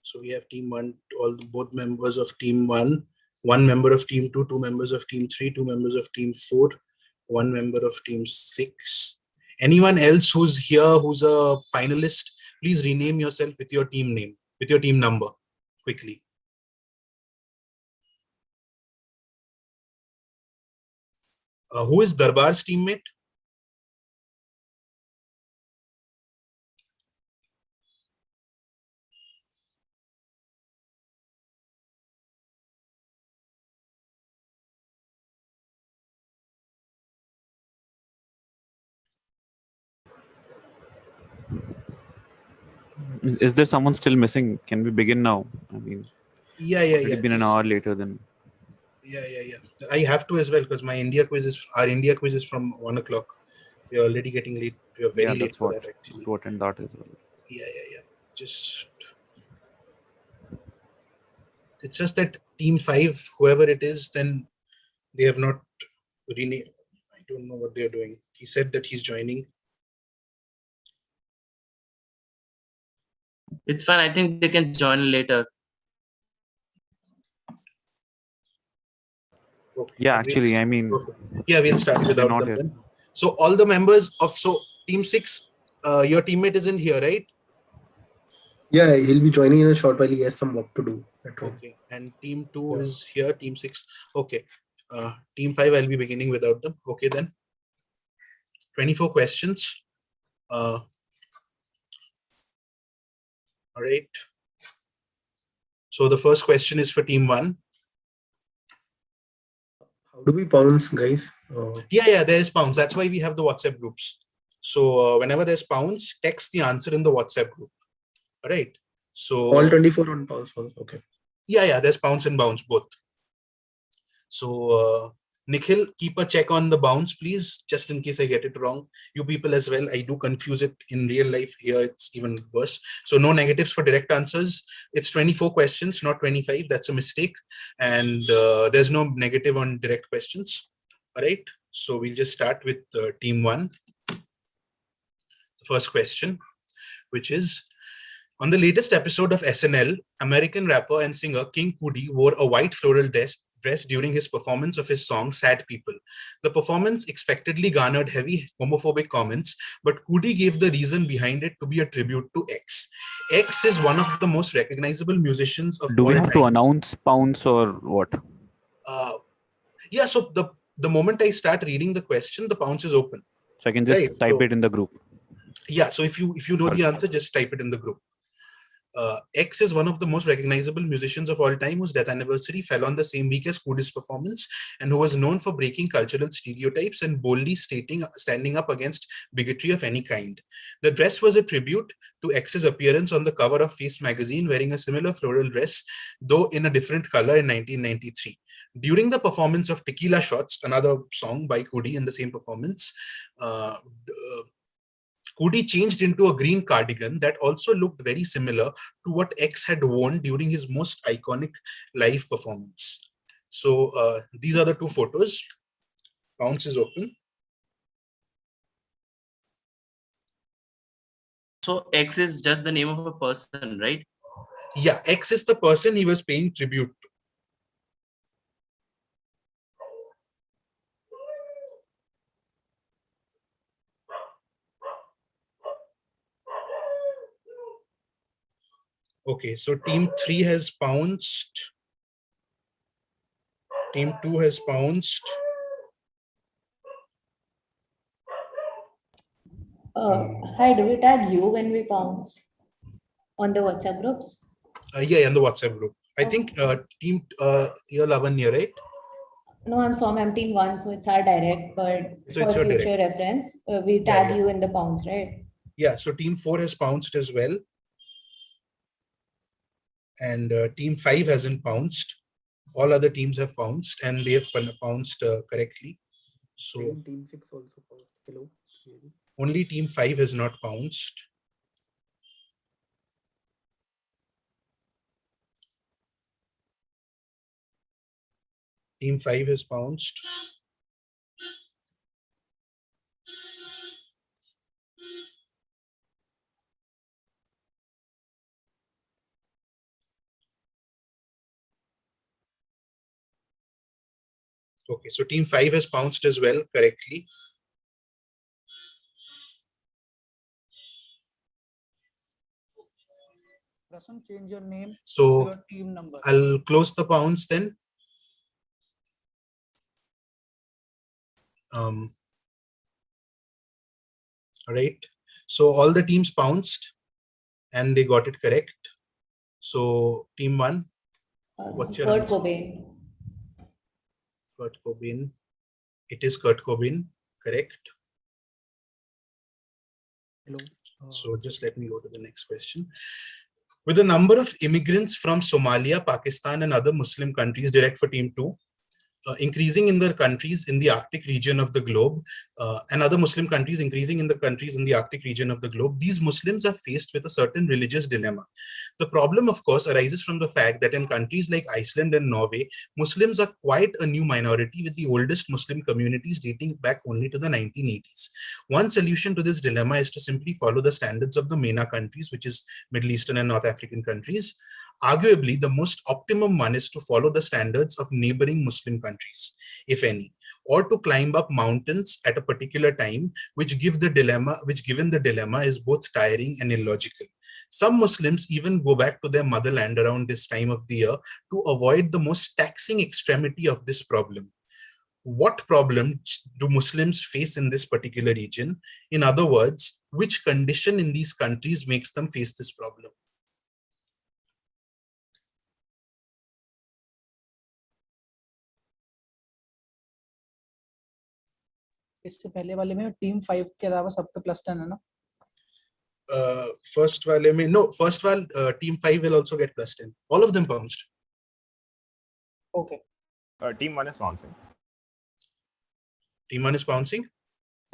So we have Team 1, both members of Team 1, one member of Team 2, two members of Team 3, two members of Team 4, one member of Team 6. Anyone else who's here, who's a finalist, please rename yourself with your team name, with your team number, quickly. Who is Darbar's teammate? Is there someone still missing? Can we begin now? I mean, yeah. It's been an hour later than. Yeah. I have to as well because our India quiz is from 1 o'clock. We are already getting late. We are very late for that actually. To attend that as well. Yeah. It's just that Team 5, whoever it is, then they have not renamed. I don't know what they're doing. He said that he's joining. It's fine. I think they can join later. Okay. Yeah, actually, I mean. Okay. Yeah, we'll start without them then. So all the members of Team 6, your teammate isn't here, right? Yeah, he'll be joining in a short while. He has some work to do. Okay. And Team 2 is here. Team 6. Okay. Team 5, I'll be beginning without them. Okay then. 24 questions. All right. So the first question is for Team 1. How do we pounce, guys? Yeah, there is pounce. That's why we have the WhatsApp groups. So whenever there's pounce, text the answer in the WhatsApp group. All right. So all 24 on pounce. Okay. Yeah. There's pounce and bounce both. So Nikhil, keep a check on the bounce, please, just in case I get it wrong. You people as well. I do confuse it in real life. Here it's even worse. So no negatives for direct answers. It's 24 questions, not 25. That's a mistake. And there's no negative on direct questions. All right. So we'll just start with Team 1. The first question, which is, on the latest episode of SNL, American rapper and singer King Coody wore a white floral dress during his performance of his song Sad People. The performance expectedly garnered heavy homophobic comments, but Coody gave the reason behind it to be a tribute to X. X is one of the most recognizable musicians of all time. Do we have to announce pounce or what? Yeah, so the moment I start reading the question, the pounce is open. So I can just Right, type so- it in the group. Yeah, so if you know the answer, just type it in the group. X is one of the most recognizable musicians of all time whose death anniversary fell on the same week as Coeus' performance, and who was known for breaking cultural stereotypes and boldly standing up against bigotry of any kind. The dress was a tribute to X's appearance on the cover of Face magazine wearing a similar floral dress, though in a different color in 1993. During the performance of Tequila Shots, another song by Coody in the same performance, Coody changed into a green cardigan that also looked very similar to what X had worn during his most iconic live performance. So these are the two photos. Bounce is open. So X is just the name of a person, right? Yeah, X is the person he was paying tribute to. Okay, so team 3 has bounced. Team 2 has bounced. Hi, do we tag you when we bounce on the WhatsApp groups? Yeah, in the WhatsApp group. I think team you're Lavanya, right? No, I'm team 1, so it's our direct, but So it's for your future reference, we Yeah, tag yeah. you in the bounce, right? Yeah, so team 4 has bounced as well. And team 5 hasn't bounced. All other teams have bounced, and they have bounced correctly. So team 6 also bounced. Hello. only team 5 has not bounced. Team 5 has bounced. Okay, so team 5 has bounced as well correctly. Doesn't change your name to So your team number. I'll close the bounce then. All right. So all the teams bounced and they got it correct. So team 1, This what's is your Kurt answer? Cobain. Kurt Cobain. It is Kurt Cobain, correct. Hello. So just let me go to the next question. With the number of immigrants from Somalia, Pakistan, and other Muslim countries, direct for team 2, increasing in the countries in the Arctic region of the globe, and other Muslim countries increasing in the countries in the Arctic region of the globe, these Muslims are faced with a certain religious dilemma. The problem, of course, arises from the fact that in countries like Iceland and Norway, Muslims are quite a new minority, with the oldest Muslim communities dating back only to the 1980s. One solution to this dilemma is to simply follow the standards of the MENA countries, which is Middle Eastern and North African countries. Arguably, the most optimum one is to follow the standards of neighboring Muslim countries, if any, or to climb up mountains at a particular time, which given the dilemma is both tiring and illogical. Some Muslims even go back to their motherland around this time of the year to avoid the most taxing extremity of this problem. What problems do Muslims face in this particular region? In other words, which condition in these countries makes them face this problem? इससे पहले वाले में team 5 के अलावा सबके +10 है ना? First one, team 5 will also get +10. All of them bounced. Okay. Team 1 is bouncing. Team 1 is bouncing.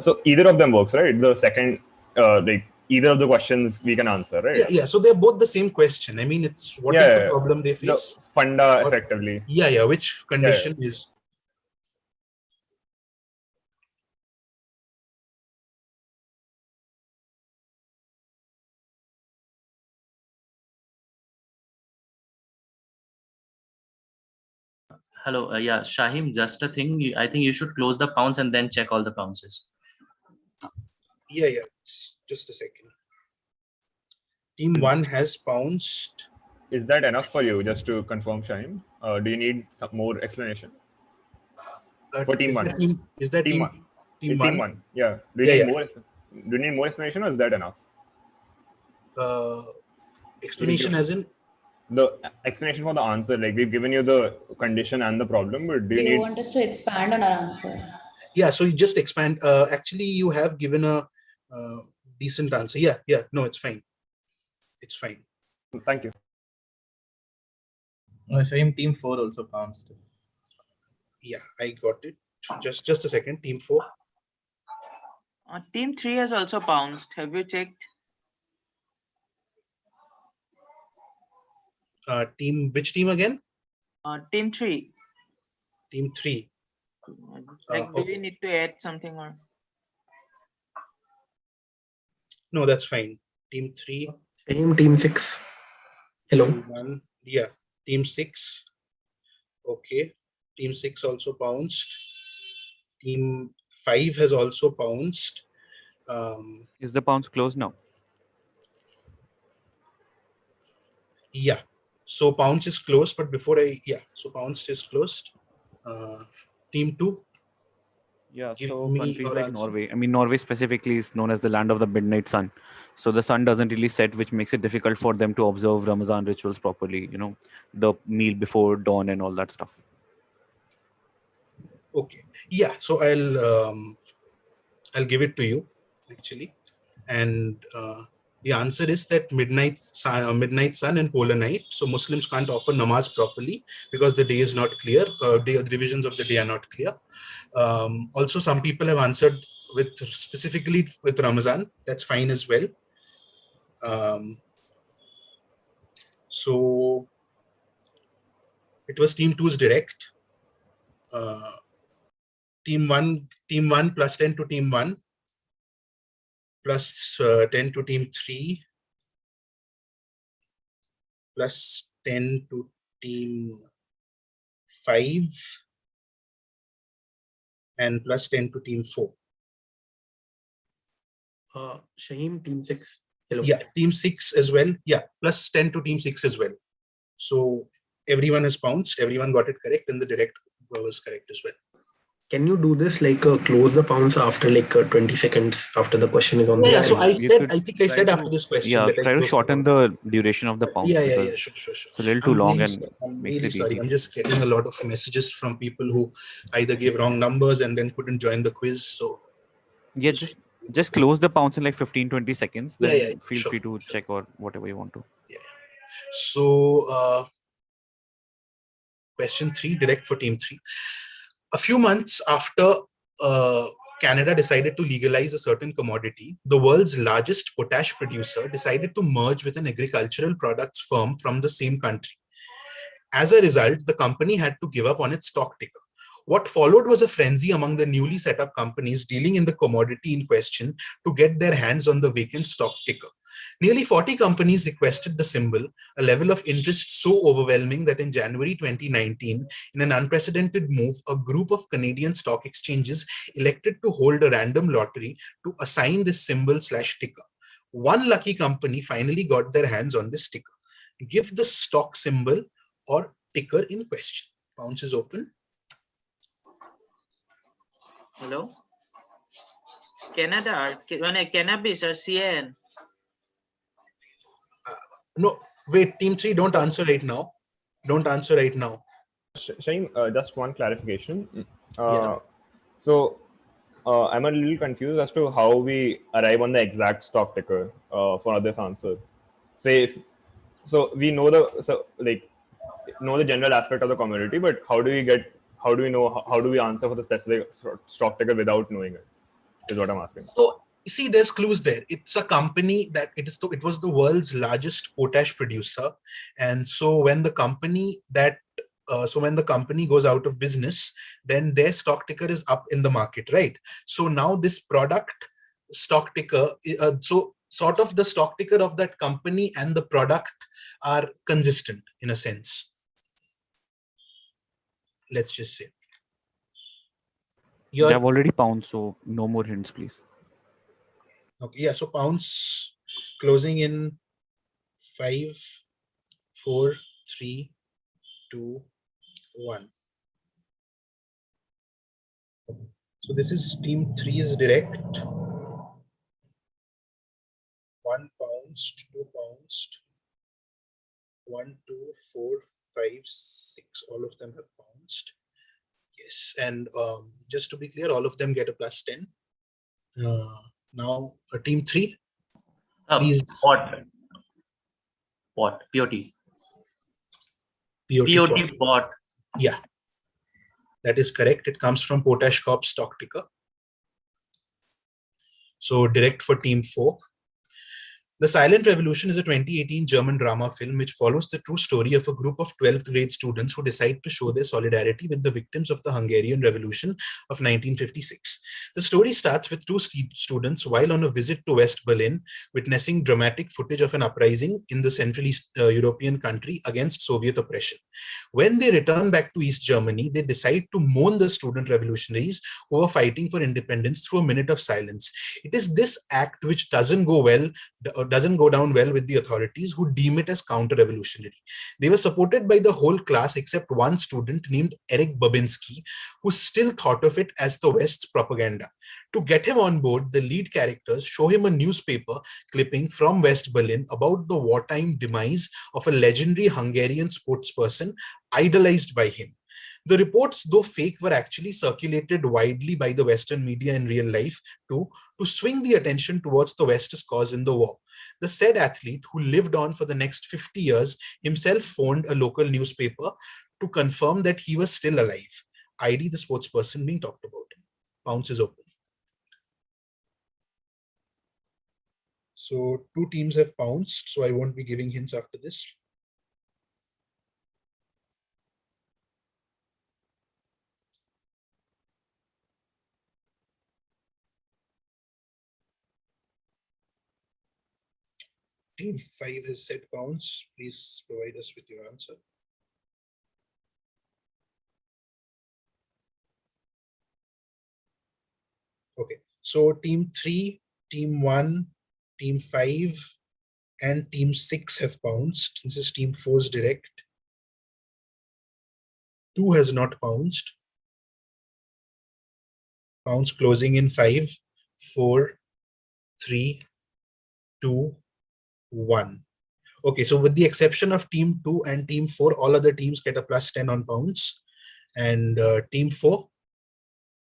So either of them works, right? The second, like either of the questions we can answer, right? Yeah. So they're both the same question. I mean, it's what is the problem they The face? funda Or- effectively. Yeah. Which condition is? Hello, yeah, Shahim, just a thing. I think you should close the bounce and then check all the bounces. Yeah. Just a second. Team 1 has bounced. Is that enough for you, just to confirm, Shahim? Do you need some more explanation? For team Is 1. that team team Team one. one. Yeah. Do you Yeah, need yeah. more? Do you need more explanation, or is that enough? Explanation as in? The explanation for the answer, like we've given you the condition and the problem, but do Do you you need? want us to expand on our answer? Yeah, so you just expand. Actually, you have given a decent answer. Yeah, no, it's fine. It's fine. Thank you. Shahim, team 4 also pounced. Yeah, I got it. Just a second. Team 4. Team 3 has also pounced. Have you checked? Which team again? Team 3. Team 3. Like, do Okay. we need to add something or? No, that's fine. Team 3. Same team 6. Hello. Team 1. Yeah. Team 6. Okay. Team 6 also pounced. Team 5 has also pounced. Is the pounce closed now? Yeah. So pounce is closed, but so pounce is closed. Team 2. Yeah, Give so me countries your like answer. Norway. I mean, Norway specifically is known as the land of the midnight sun. So the sun doesn't really set, which makes it difficult for them to observe Ramazan rituals properly. You know, the meal before dawn and all that stuff. Okay. Yeah. So I'll give it to you actually, and the answer is that midnight sun and polar night. So Muslims can't offer namaz properly because the day is not clear. The divisions of the day are not clear. Also, some people have answered specifically with Ramadan. That's fine as well. So it was team 2's direct. Team 1 plus 10 to team 1 plus 10 to team 3 plus 10 to team 5 and plus 10 to team 4. Shahim, team 6. Hello. Yeah, team 6 as well. Yeah, plus 10 to team 6 as well. So everyone has pounced. Everyone got it correct, and the direct was correct as well. Can you do this like close the pounce after like 20 seconds after the question is on the Yeah, so screen? I think I said after this question Yeah, that I try to closed the shorten pounce. the duration of the pounce. Yeah, because sure. it's a little too long and I'm makes really it sorry. easy. I'm just getting a lot of messages from people who either gave wrong numbers and then couldn't join the quiz. So Yeah, just close the pounce in like 15-20 seconds. Then Yeah, feel sure, free to check or whatever you want to. Yeah. So question 3, direct for team 3. A few months after Canada decided to legalize a certain commodity, the world's largest potash producer decided to merge with an agricultural products firm from the same country. As a result, the company had to give up on its stock ticker. What followed was a frenzy among the newly set up companies dealing in the commodity in question to get their hands on the vacant stock ticker. Nearly 40 companies requested the symbol, a level of interest so overwhelming that in January 2019, in an unprecedented move, a group of Canadian stock exchanges elected to hold a random lottery to assign this symbol/ticker. One lucky company finally got their hands on this ticker. Give the stock symbol or ticker in question. Pounce is open. Hello? Canada, cannabis or CAN? No, wait, team 3, don't answer right now. Don't answer right now. Shahim, just one clarification. Yeah. So I'm a little confused as to how we arrive on the exact stock ticker for this answer. Say, so we know the general aspect of the commodity, but how do we answer for the specific stock ticker without knowing it? Is what I'm asking. So you see, there's clues there. It's a company that it was the world's largest potash producer, and so when the company goes out of business, then their stock ticker is up in the market, right? So now this product stock ticker, so sort of the stock ticker of that company and the product are consistent in a sense. Let's just say. They have already pounced, so no more hints, please. Okay, yeah, so pounds closing in 5, 4, 3, 2, 1. So this is team 3's direct. 1 pounced, 2 pounced, 1, 2, 4, 5, 6. All of them have pounced. Yes, and just to be clear, all of them get a plus 10. Now, team 3, please. Pot. POT. POT pot. Yeah, that is correct. It comes from Potash Corp stock ticker. So direct for team 4. The Silent Revolution is a 2018 German drama film which follows the true story of a group of 12th grade students who decide to show their solidarity with the victims of the Hungarian Revolution of 1956. The story starts with two students while on a visit to West Berlin, witnessing dramatic footage of an uprising in the Central East European country against Soviet oppression. When they return back to East Germany, they decide to mourn the student revolutionaries who were fighting for independence through a minute of silence. It is this act which doesn't go down well with the authorities, who deem it as counter-revolutionary. They were supported by the whole class except one student named Erich Babinski, who still thought of it as the West's propaganda. To get him on board, the lead characters show him a newspaper clipping from West Berlin about the wartime demise of a legendary Hungarian sportsperson idolized by him. The reports, though fake, were actually circulated widely by the Western media in real life to swing the attention towards the West's cause in the war. The said athlete, who lived on for the next 50 years, himself phoned a local newspaper to confirm that he was still alive. ID, the sportsperson being talked about. Pounce is open. So 2 teams have pounced, so I won't be giving hints after this. Team 5 has said pounce. Please provide us with your answer. Okay, so team 3, team 1, team 5, and team 6 have pounced. This is team 4's direct. 2 has not pounced. Pounce closing in 5, 4, 3, 2, 1. Okay, so with the exception of team 2 and team 4, all other teams get a plus 10 on pounce. And team 4,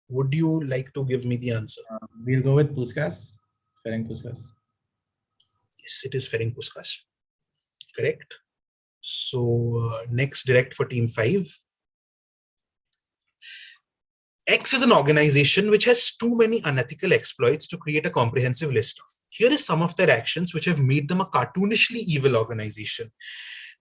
would you like to give me the answer? We'll go with Puskas. Ferenc Puskas. Yes, it is Ferenc Puskas. Correct. So next direct for team 5. X is an organization which has too many unethical exploits to create a comprehensive list of. Here is some of their actions which have made them a cartoonishly evil organization.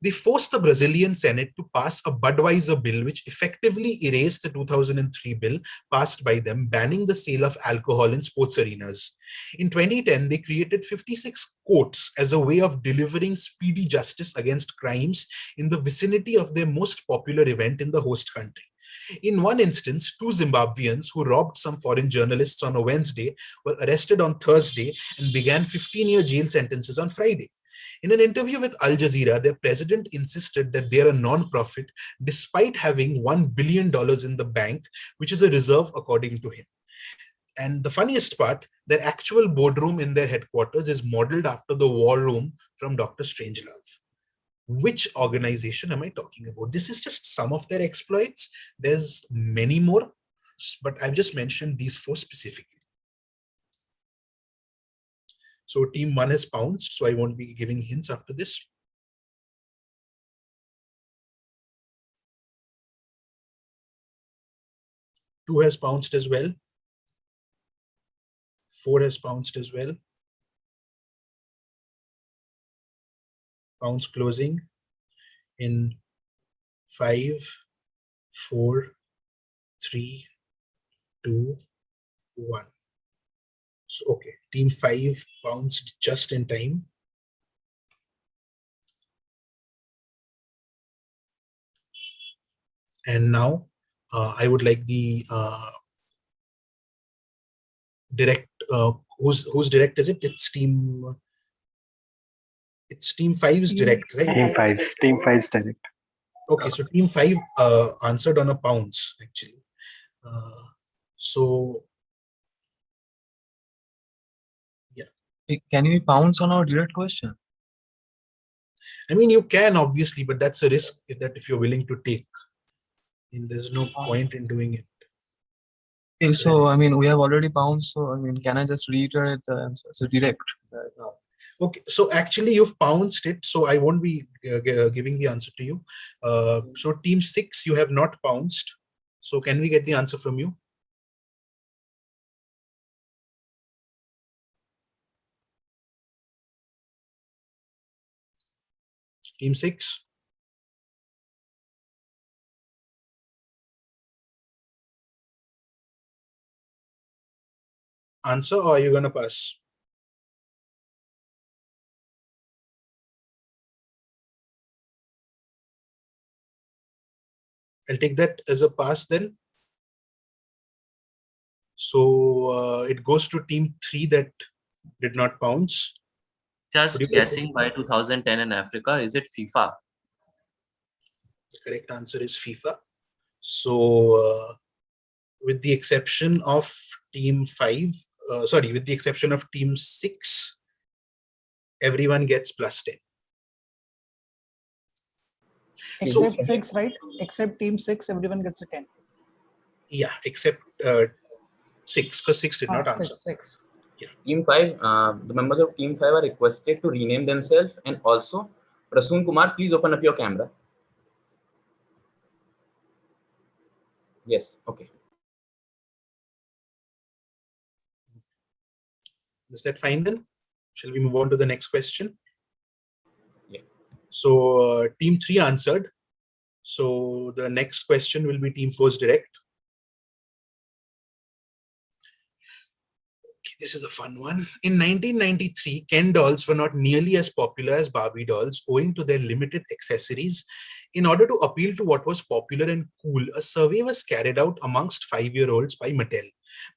They forced the Brazilian Senate to pass a Budweiser bill which effectively erased the 2003 bill passed by them, banning the sale of alcohol in sports arenas. In 2010, they created 56 courts as a way of delivering speedy justice against crimes in the vicinity of their most popular event in the host country. In one instance, 2 Zimbabweans who robbed some foreign journalists on a Wednesday were arrested on Thursday and began 15-year jail sentences on Friday. In an interview with Al Jazeera, their president insisted that they are a non-profit despite having $1 billion in the bank, which is a reserve according to him. And the funniest part, their actual boardroom in their headquarters is modeled after the war room from Dr. Strangelove. Which organization am I talking about? This is just some of their exploits. There's many more, but I've just mentioned these 4 specifically. So team 1 has pounced, so I won't be giving hints after this. Two has pounced as well. 4 has pounced as well. Pounce closing in 5, 4, 3, 2, 1. So, okay, team 5 pounced just in time. And now I would like the direct, whose direct is it? It's team 5's direct, right? Team 5's direct. Okay, so team 5 answered on a pounce actually. So Can we pounce on our direct question? I mean, you can obviously, but that's a risk that if you're willing to take, and there's no point in doing it. Okay, so I mean, we have already pounced. So I mean, can I just reiterate the answer? So direct. Right now. Okay, so actually you've pounced it, so I won't be giving the answer to you. So team 6, you have not pounced. So can we get the answer from you? Team 6? Answer, or are you going to pass? I'll take that as a pass then. So it goes to team 3 that did not pounce. Just guessing, by 2010 in Africa, is it FIFA? The correct answer is FIFA. So with the exception of team 5, with the exception of team 6, everyone gets plus 10. Except 6, right? Except team 6, everyone gets a 10. Yeah, except 6, because 6 did not answer. 6. Yeah. Team 5, the members of Team 5 are requested to rename themselves, and also, Prasoon Kumar, please open up your camera. Yes, okay. Is that fine then? Shall we move on to the next question? Yeah. So team 3 answered. So the next question will be team 4's direct. Okay, this is a fun one. In 1993, Ken dolls were not nearly as popular as Barbie dolls owing to their limited accessories. In order to appeal to what was popular and cool, a survey was carried out amongst 5-year-olds by Mattel.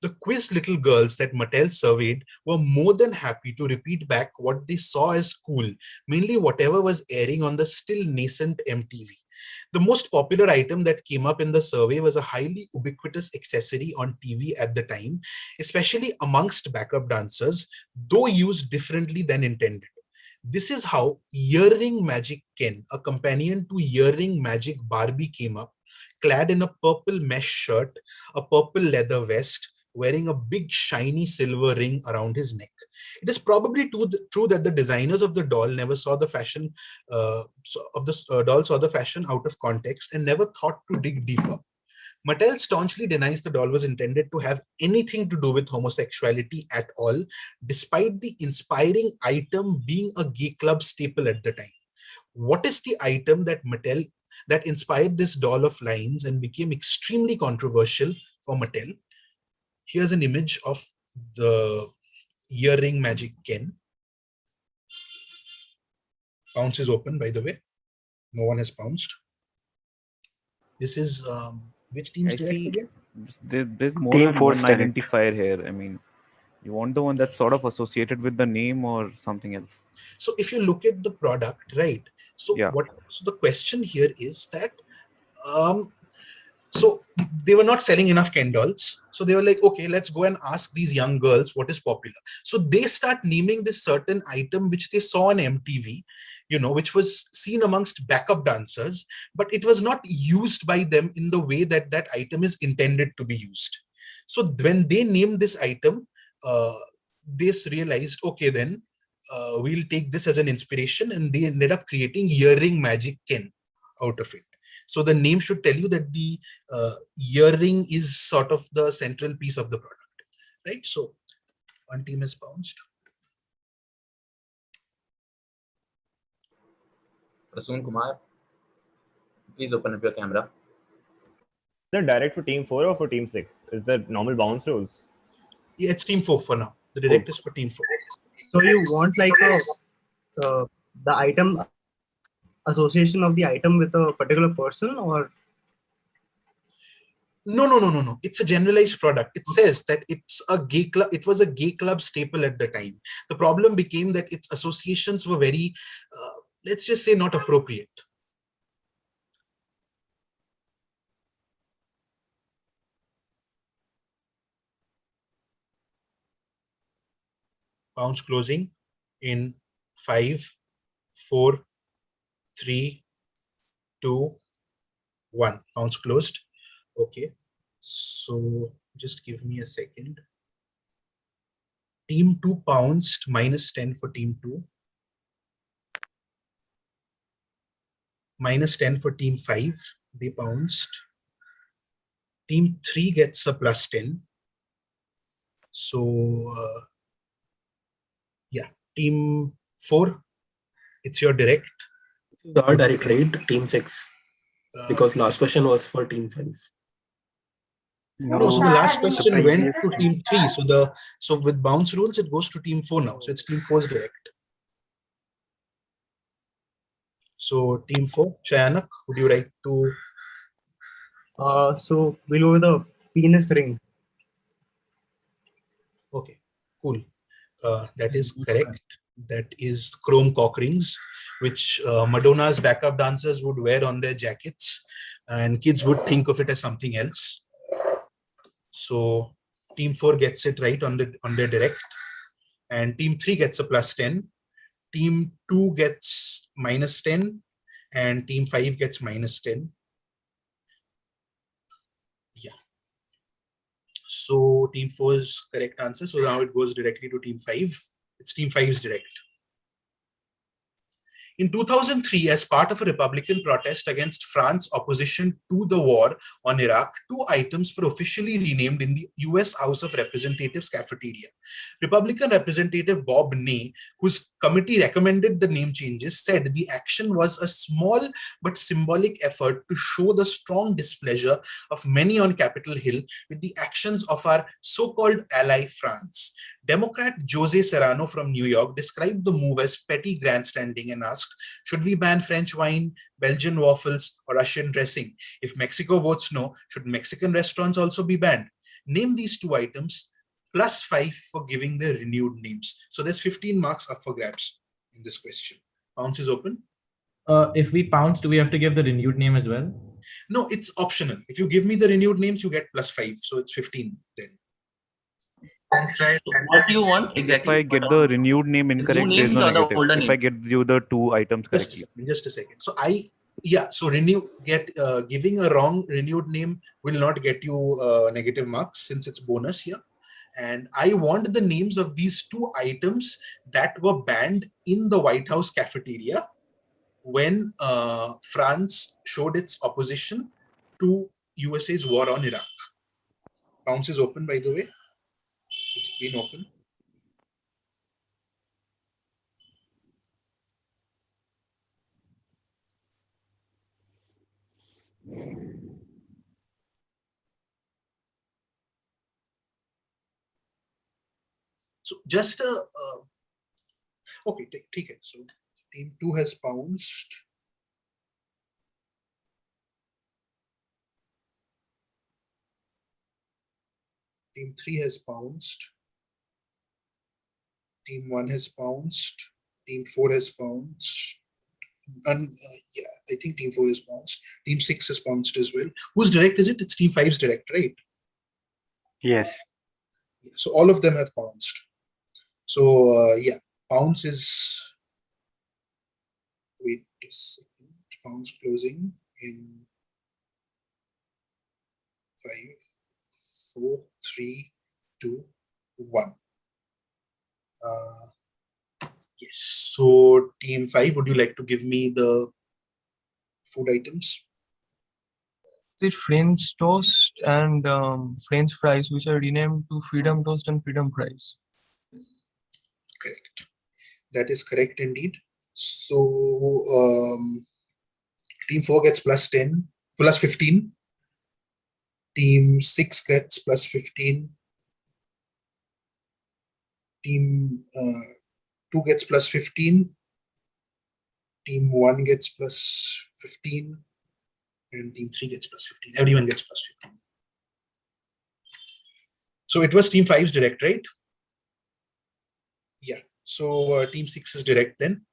The quiz little girls that Mattel surveyed were more than happy to repeat back what they saw as cool, mainly whatever was airing on the still nascent MTV. The most popular item that came up in the survey was a highly ubiquitous accessory on TV at the time, especially amongst backup dancers, though used differently than intended. This is how Earring Magic Ken, a companion to Earring Magic Barbie, came up, clad in a purple mesh shirt, a purple leather vest, wearing a big shiny silver ring around his neck. It is probably true that the designers of the doll never saw the fashion doll saw the fashion out of context and never thought to dig deeper. Mattel staunchly denies the doll was intended to have anything to do with homosexuality at all, despite the inspiring item being a gay club staple at the time. What is the item that inspired this doll of lines and became extremely controversial for Mattel? Here's an image of the Earring Magic Ken. Pounce is open, by the way. No one has pounced. This is which team's direct again? There's more Team than Force one direct. identifier here. I mean, you want the one that's sort of associated with the name or something else? So if you look at the product, right? So Yeah. So the question here is that so they were not selling enough Ken dolls. So they were like, okay, let's go and ask these young girls what is popular. So they start naming this certain item which they saw on MTV, which was seen amongst backup dancers, but it was not used by them in the way that that item is intended to be used. So when they named this item, they realized, okay, then we'll take this as an inspiration, and they ended up creating Earring Magic Ken out of it. So the name should tell you that the earring is sort of the central piece of the product, right? So one team has bounced. Prasoon Kumar, please open up your camera. Is that direct for team 4 or for team 6? Is that normal bounce rules? Yeah, it's team 4 for now. The direct is for team 4. So you want like the item association of the item with a particular person, or No. It's a generalized product. It says that it's a gay club. It was a gay club staple at the time. The problem became that its associations were very, let's just say, not appropriate. Pounds closing in 5, 4, 3, 2, 1. Pounds closed. Okay. So just give me a second. Team 2 pounced, -10 for team 2. -10 for team 5. They pounced. Team 3 gets a +10. So yeah, team 4, it's your direct. This is our direct, right? Team 6. Because last question was for team 5. No, so the last question went to team 3. So with bounce rules, it goes to team 4 now. So it's team 4's direct. So team 4, Chayanak, would you like to? So we'll go with the penis ring. Okay, cool. That is correct. That is chrome cock rings, which Madonna's backup dancers would wear on their jackets, and kids would think of it as something else. So team 4 gets it right on their direct, and team 3 gets a +10. Team 2 gets -10, and team 5 gets -10. Yeah. So team 4's correct answer. So now it goes directly to team 5. It's team 5's direct. In 2003, as part of a Republican protest against France's opposition to the war on Iraq, 2 items were officially renamed in the US House of Representatives cafeteria. Republican Representative Bob Ney, whose committee recommended the name changes, said the action was a small but symbolic effort to show the strong displeasure of many on Capitol Hill with the actions of our so-called ally France. Democrat Jose Serrano from New York described the move as petty grandstanding and asked, should we ban French wine, Belgian waffles, or Russian dressing? If Mexico votes no, should Mexican restaurants also be banned? Name these 2 items, +5 for giving their renewed names. So there's 15 marks up for grabs in this question. Pounce is open. If we pounce, do we have to give the renewed name as well? No, it's optional. If you give me the renewed names, you get +5. So it's 15 then. That's right. What do you want exactly? If I get the renewed name incorrect, there's no names or the negative. older If I get you the 2 items correctly. Just a second. So giving a wrong renewed name will not get you negative marks since it's bonus here. And I want the names of these 2 items that were banned in the White House cafeteria when France showed its opposition to USA's war on Iraq. Pounce is open, by the way. It's been open. So just okay, take it. So team 2 has pounced. Team 3 has pounced. Team 1 has pounced. Team 4 has pounced. And yeah, I think team 4 has pounced. Team 6 has pounced as well. Whose direct is it? It's team 5's direct, right? Yes. So all of them have pounced. So yeah, pounce is, wait a second, pounce closing in 5, 4, 3, 2, 1. Yes. So team 5, would you like to give me the food items? The French toast and French fries, which are renamed to Freedom Toast and Freedom Fries. Correct. That is correct indeed. So team 4 gets +10, +15. Team 6 gets +15. Team 2 gets +15. Team 1 gets +15. And team 3 gets +15. Everyone gets +15. So it was team 5's direct, right? Yeah. So team 6 is direct then.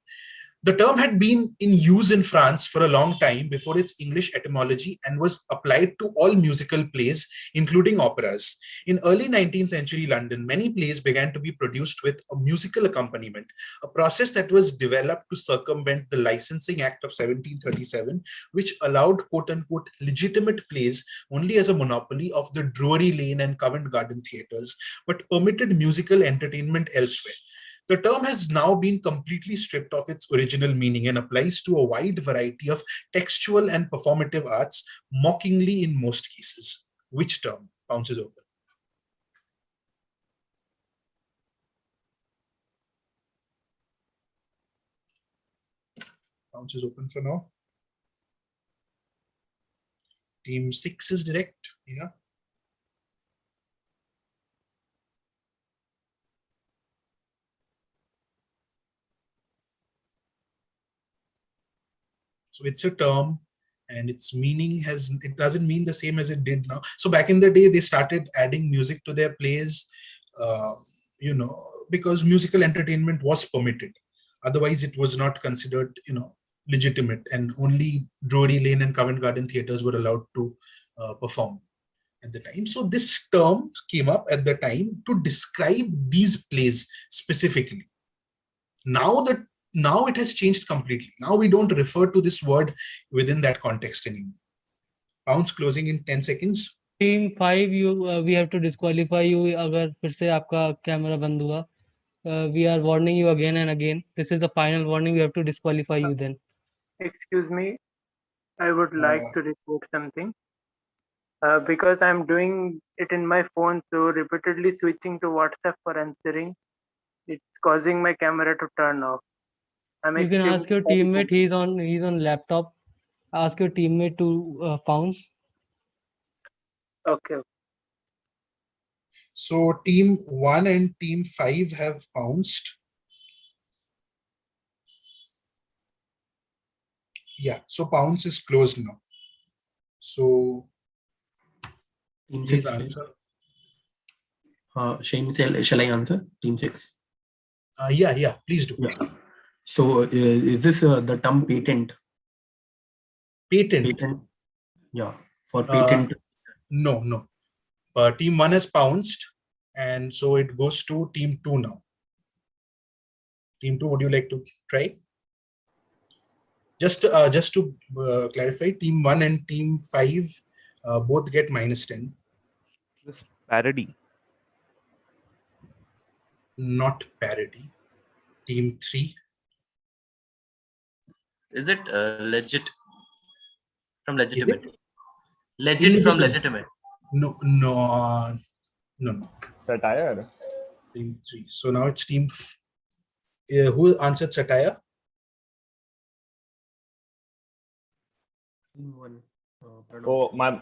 The term had been in use in France for a long time before its English etymology and was applied to all musical plays, including operas. In early 19th century London, many plays began to be produced with a musical accompaniment, a process that was developed to circumvent the Licensing Act of 1737, which allowed quote-unquote legitimate plays only as a monopoly of the Drury Lane and Covent Garden theatres, but permitted musical entertainment elsewhere. The term has now been completely stripped of its original meaning and applies to a wide variety of textual and performative arts, mockingly in most cases. Which term? Pounce is open. Pounce is open for now. Team 6 is direct. Yeah. So it's a term, and its meaning it doesn't mean the same as it did now. So back in the day, they started adding music to their plays, because musical entertainment was permitted. Otherwise, it was not considered, legitimate, and only Drury Lane and Covent Garden theatres were allowed to perform at the time. So this term came up at the time to describe these plays specifically. Now it has changed completely. Now we don't refer to this word within that context anymore. Pounce closing in 10 seconds. Team 5, we have to disqualify you अगर फिर से आपका camera बंद हुआ. We are warning you again and again. This is the final warning. We have to disqualify you then. Excuse me, I would like to report something. Because I'm doing it in my phone, so repeatedly switching to WhatsApp for answering, it's causing my camera to turn off. You can ask your teammate. He's on laptop. Ask your teammate to pounce. Okay. So team 1 and team 5 have pounced. Yeah, so pounce is closed now. So team 6 answer. Shane, shall I answer? Team 6. Yeah, please do. Yeah. So is this the term patent? Patent. Yeah, for patent. No. Team 1 has pounced, and so it goes to team 2 now. Team 2, would you like to try? Just to clarify, team 1 and team 5 both get -10. This parody. Not parody. Team 3. Is it legit from legitimate? It? Legit from legitimate. No. Satire. Team 3. So now it's team. Who answered satire? Team 1.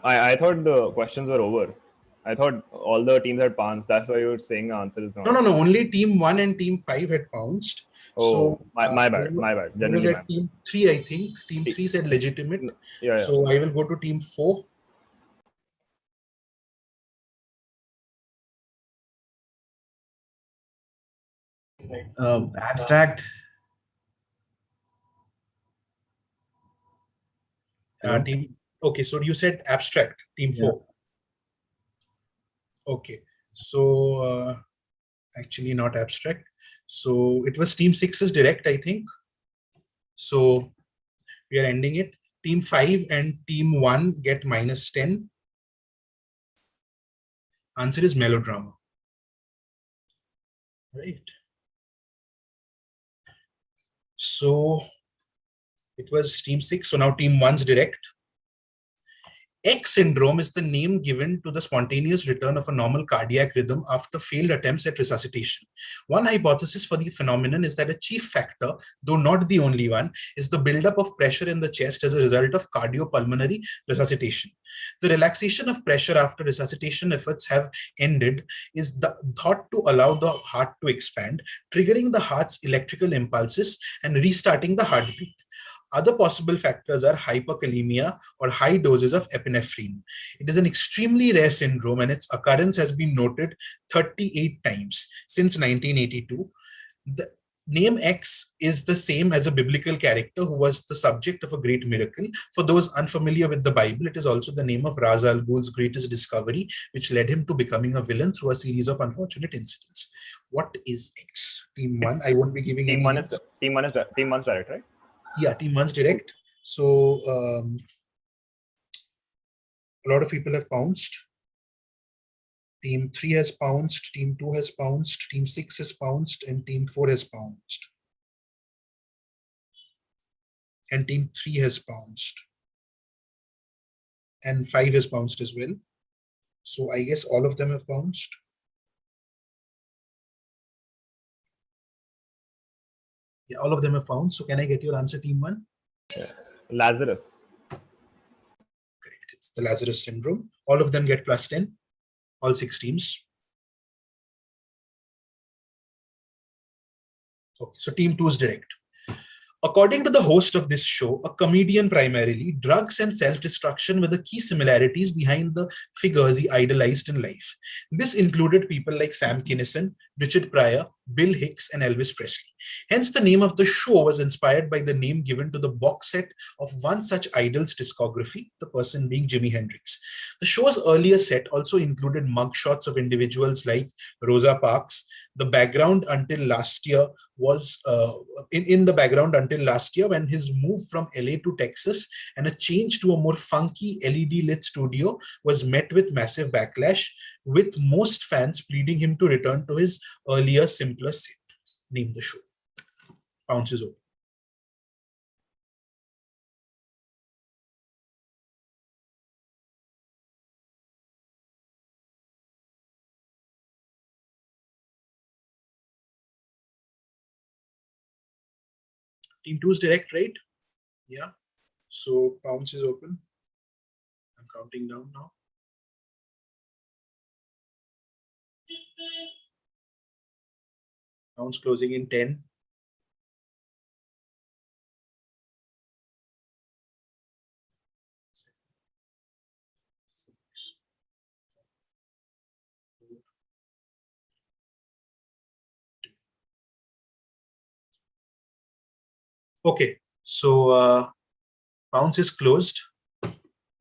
I thought the questions were over. I thought all the teams had pounced. That's why you were saying the answer is not. No. Only team 1 and team 5 had pounced. Oh, so my bad. There was at team 3, I think. Team 3 said legitimate. Yeah. So I will go to team 4. Abstract. Okay, so you said abstract, team 4. Okay, so actually not abstract. So it was team 6's direct, I think. So we are ending it. Team 5 and team 1 get -10. Answer is melodrama. Right. So it was team 6. So now team 1's direct. X syndrome is the name given to the spontaneous return of a normal cardiac rhythm after failed attempts at resuscitation. One hypothesis for the phenomenon is that a chief factor, though not the only one, is the buildup of pressure in the chest as a result of cardiopulmonary resuscitation. The relaxation of pressure after resuscitation efforts have ended is thought to allow the heart to expand, triggering the heart's electrical impulses and restarting the heartbeat. Other possible factors are hyperkalemia or high doses of epinephrine. It is an extremely rare syndrome, and its occurrence has been noted 38 times since 1982. name X is the same as a biblical character who was the subject of a great miracle. For those unfamiliar with the Bible, it is also the name of Ra's al Ghul's greatest discovery, which led him to becoming a villain through a series of unfortunate incidents. What is X? Team 1, I won't be giving Team any one hints. is Team 1's direct, right? Yeah, Team 1's direct. So a lot of people have pounced. Team 3 has pounced, Team 2 has pounced, Team 6 has pounced, and Team 4 has pounced. And Team 3 has pounced. And 5 has pounced as well. So I guess all of them have pounced. Yeah, all of them have pounced. So can I get your answer, Team 1? Yeah. Lazarus. Correct. It's the Lazarus syndrome. All of them get plus 10. All 6 teams. Okay, so Team 2 is direct. According to the host of this show, a comedian primarily, drugs and self-destruction were the key similarities behind the figures he idolized in life. This included people like Sam Kinison, Richard Pryor, Bill Hicks, and Elvis Presley. Hence, the name of the show was inspired by the name given to the box set of one such idol's discography, the person being Jimi Hendrix. The show's earlier set also included mugshots of individuals like Rosa Parks. The background until last year was in the background until last year when his move from LA to Texas and a change to a more funky LED lit studio was met with massive backlash, with most fans pleading him to return to his earlier simpler set. Name the show. Pounces open. Team 2 is direct, right? Yeah. So pounce is open. I'm counting down now. Pounce closing in 10. Okay, so pounce is closed.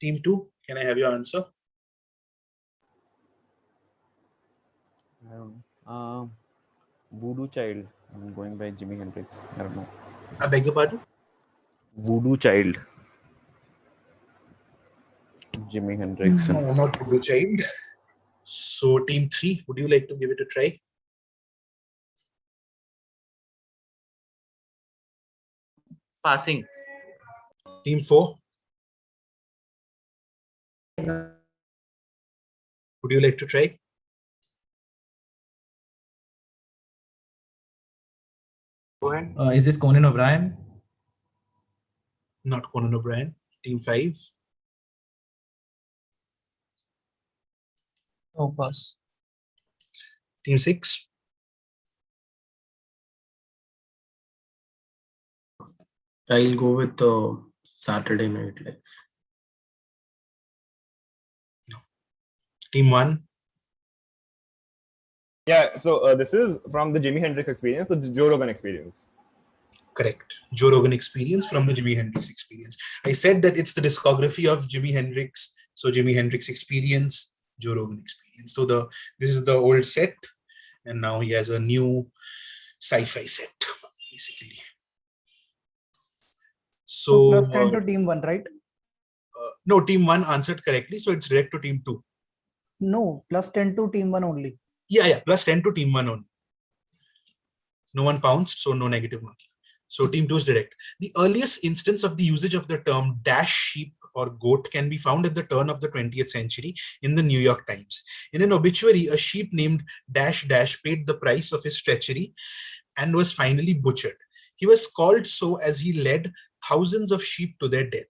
Team 2, can I have your answer? I don't know. Voodoo Child. I'm going by Jimi Hendrix. I don't know. I beg your pardon? Voodoo Child. Jimi Hendrix. No, not Voodoo Child. So Team 3, would you like to give it a try? Passing. Team 4. Would you like to try? Go ahead. Is this Conan O'Brien? Not Conan O'Brien. Team 5. No, pass. Team 6. I'll go with Saturday Night Live. Team 1. Yeah, so this is from the Jimi Hendrix Experience, the Joe Rogan Experience. Correct. Joe Rogan Experience from the Jimi Hendrix Experience. I said that it's the discography of Jimi Hendrix. So Jimi Hendrix Experience, Joe Rogan Experience. So this is the old set, and now he has a new sci-fi set, basically. So plus 10 to Team 1, right? No, Team 1 answered correctly, so it's direct to Team 2. No, plus 10 to Team 1 only. Yeah, plus 10 to Team 1 only. No one pounced, so no negative marking. So Team 2 is direct. The earliest instance of the usage of the term dash sheep or goat can be found at the turn of the 20th century in the New York Times. In an obituary, a sheep named Dash Dash paid the price of his treachery and was finally butchered. He was called so as he led thousands of sheep to their death.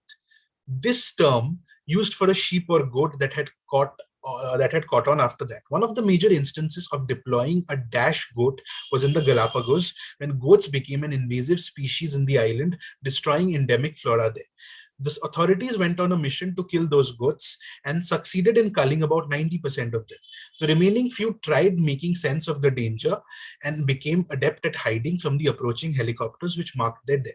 This term, used for a sheep or goat that had caught on after that. One of the major instances of deploying a dash goat was in the Galapagos, when goats became an invasive species in the island, destroying endemic flora there. The authorities went on a mission to kill those goats and succeeded in culling about 90% of them. The remaining few tried making sense of the danger and became adept at hiding from the approaching helicopters, which marked their death.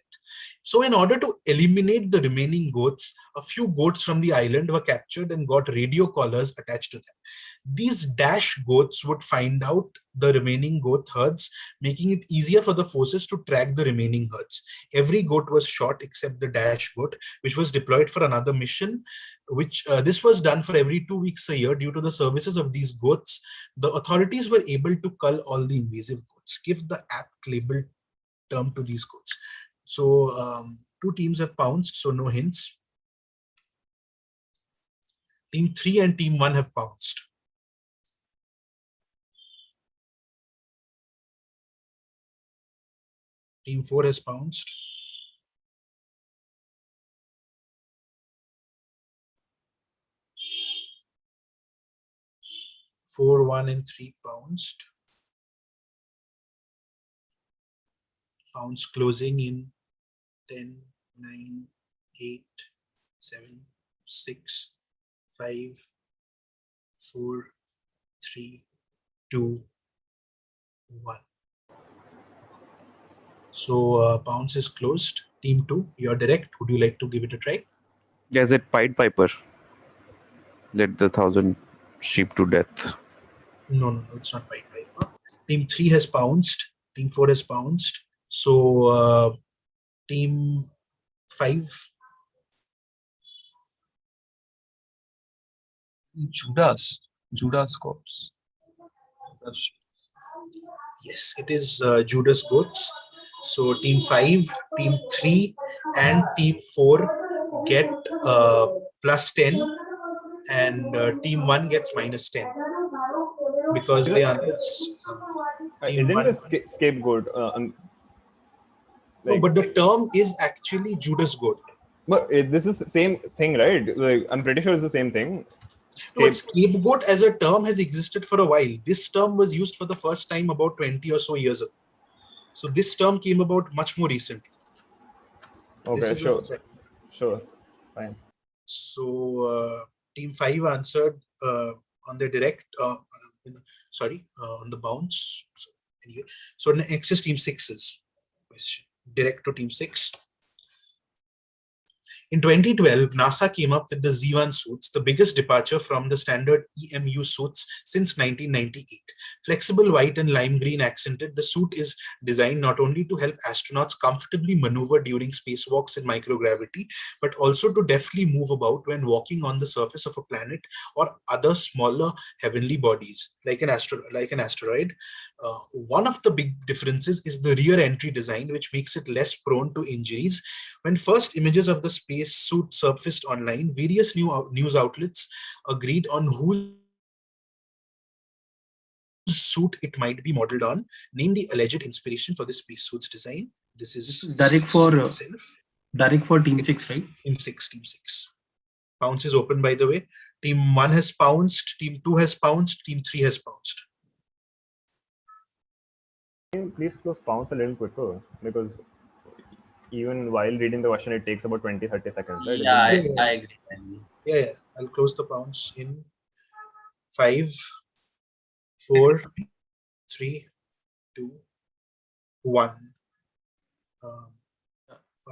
So in order to eliminate the remaining goats, a few goats from the island were captured and got radio collars attached to them. These dash goats would find out the remaining goat herds, making it easier for the forces to track the remaining herds. Every goat was shot except the dash goat, which was deployed for another mission, which this was done for every 2 weeks a year. Due to the services of these goats, the authorities were able to cull all the invasive goats. Give the apt labeled term to these goats. So two teams have pounced, so no hints. Team 3 and Team 1 have pounced. Team 4 has pounced. Four, 1, and 3 pounced. Pounds closing in 10, 9, 8, 7, 6, 5, 4, 3, 2, 1. So pounds is closed. Team 2, you're direct. Would you like to give it a try? Yeah, is it Pied Piper? Led the 1,000 sheep to death. No, it's not Pied Piper. Team 3 has pounced. Team 4 has pounced. So Team 5. Judas corpse. Judas. Yes, it is Judas goats. So Team 5, Team 3, and Team 4 get plus 10, and Team 1 gets minus 10 because they answered. Isn't it a scapegoat? No, but the term is actually Judas goat. But this is the same thing, right? Like, I'm pretty sure it's the same thing. No, scapegoat as a term has existed for a while. This term was used for the first time about 20 or so years ago. So this term came about much more recently. Okay, sure, fine. So Team 5 answered on the direct, on the bounce. So, anyway, so next is Team 6's question. Direct to Team 6. In 2012, NASA came up with the Z1 suits, the biggest departure from the standard EMU suits since 1998. Flexible white and lime green accented, the suit is designed not only to help astronauts comfortably maneuver during spacewalks in microgravity, but also to deftly move about when walking on the surface of a planet or other smaller heavenly bodies, like an asteroid. One of the big differences is the rear entry design, which makes it less prone to injuries. When first images of the space suit surfaced online, various news outlets agreed on whose suit it might be modeled on. Name the alleged inspiration for the spacesuit's design. This is direct for Team 6, right? Team 6. Pounce is open, by the way. Team 1 has pounced, Team 2 has pounced, Team 3 has pounced. Please close pounce a little quicker, because even while reading the question, it takes about 20-30 seconds, right? Yeah, I agree. Yeah, I'll close the pounce in 5, 4, 3, 2, 1.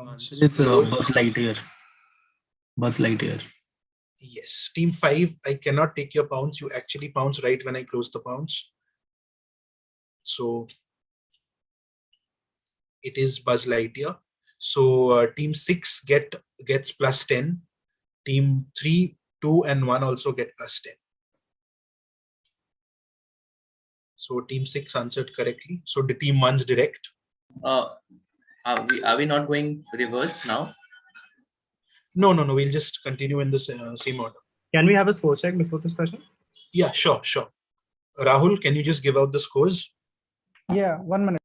It's Buzz Lightyear. Yes. Team 5, I cannot take your pounce. You actually pounce right when I close the pounce. So it is Buzz Lightyear. So Team 6 gets plus 10. Team 3, 2, and 1 also get plus 10. So Team 6 answered correctly. So the Team 1's direct. Are we not going reverse now? No. We'll just continue in the same order. Can we have a score check before this question? Yeah, sure. Rahul, can you just give out the scores? Yeah, 1 minute.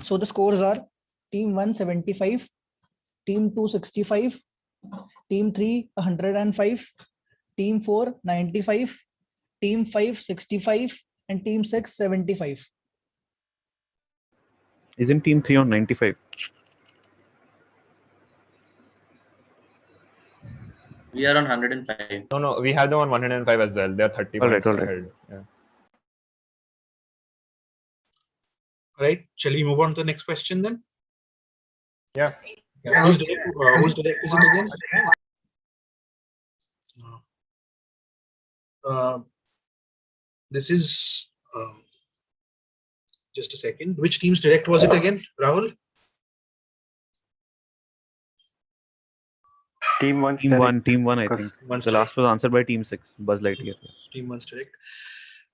So the scores are team 1 75, team 2 65, team 3 105, team 4 95, team 5 65, and team 6 75. Isn't team 3 on 95? We are on 105. No, we have them on 105 as well. They are 30 All right, points all right. ahead. Yeah. All right, shall we move on to the next question then? Yeah. Who's direct is it again? This is just a second. Which team's direct was it again, Rahul? Team 1. Team 1, I think. The last was answered by team 6, Buzz Lightyear. Team 1's direct.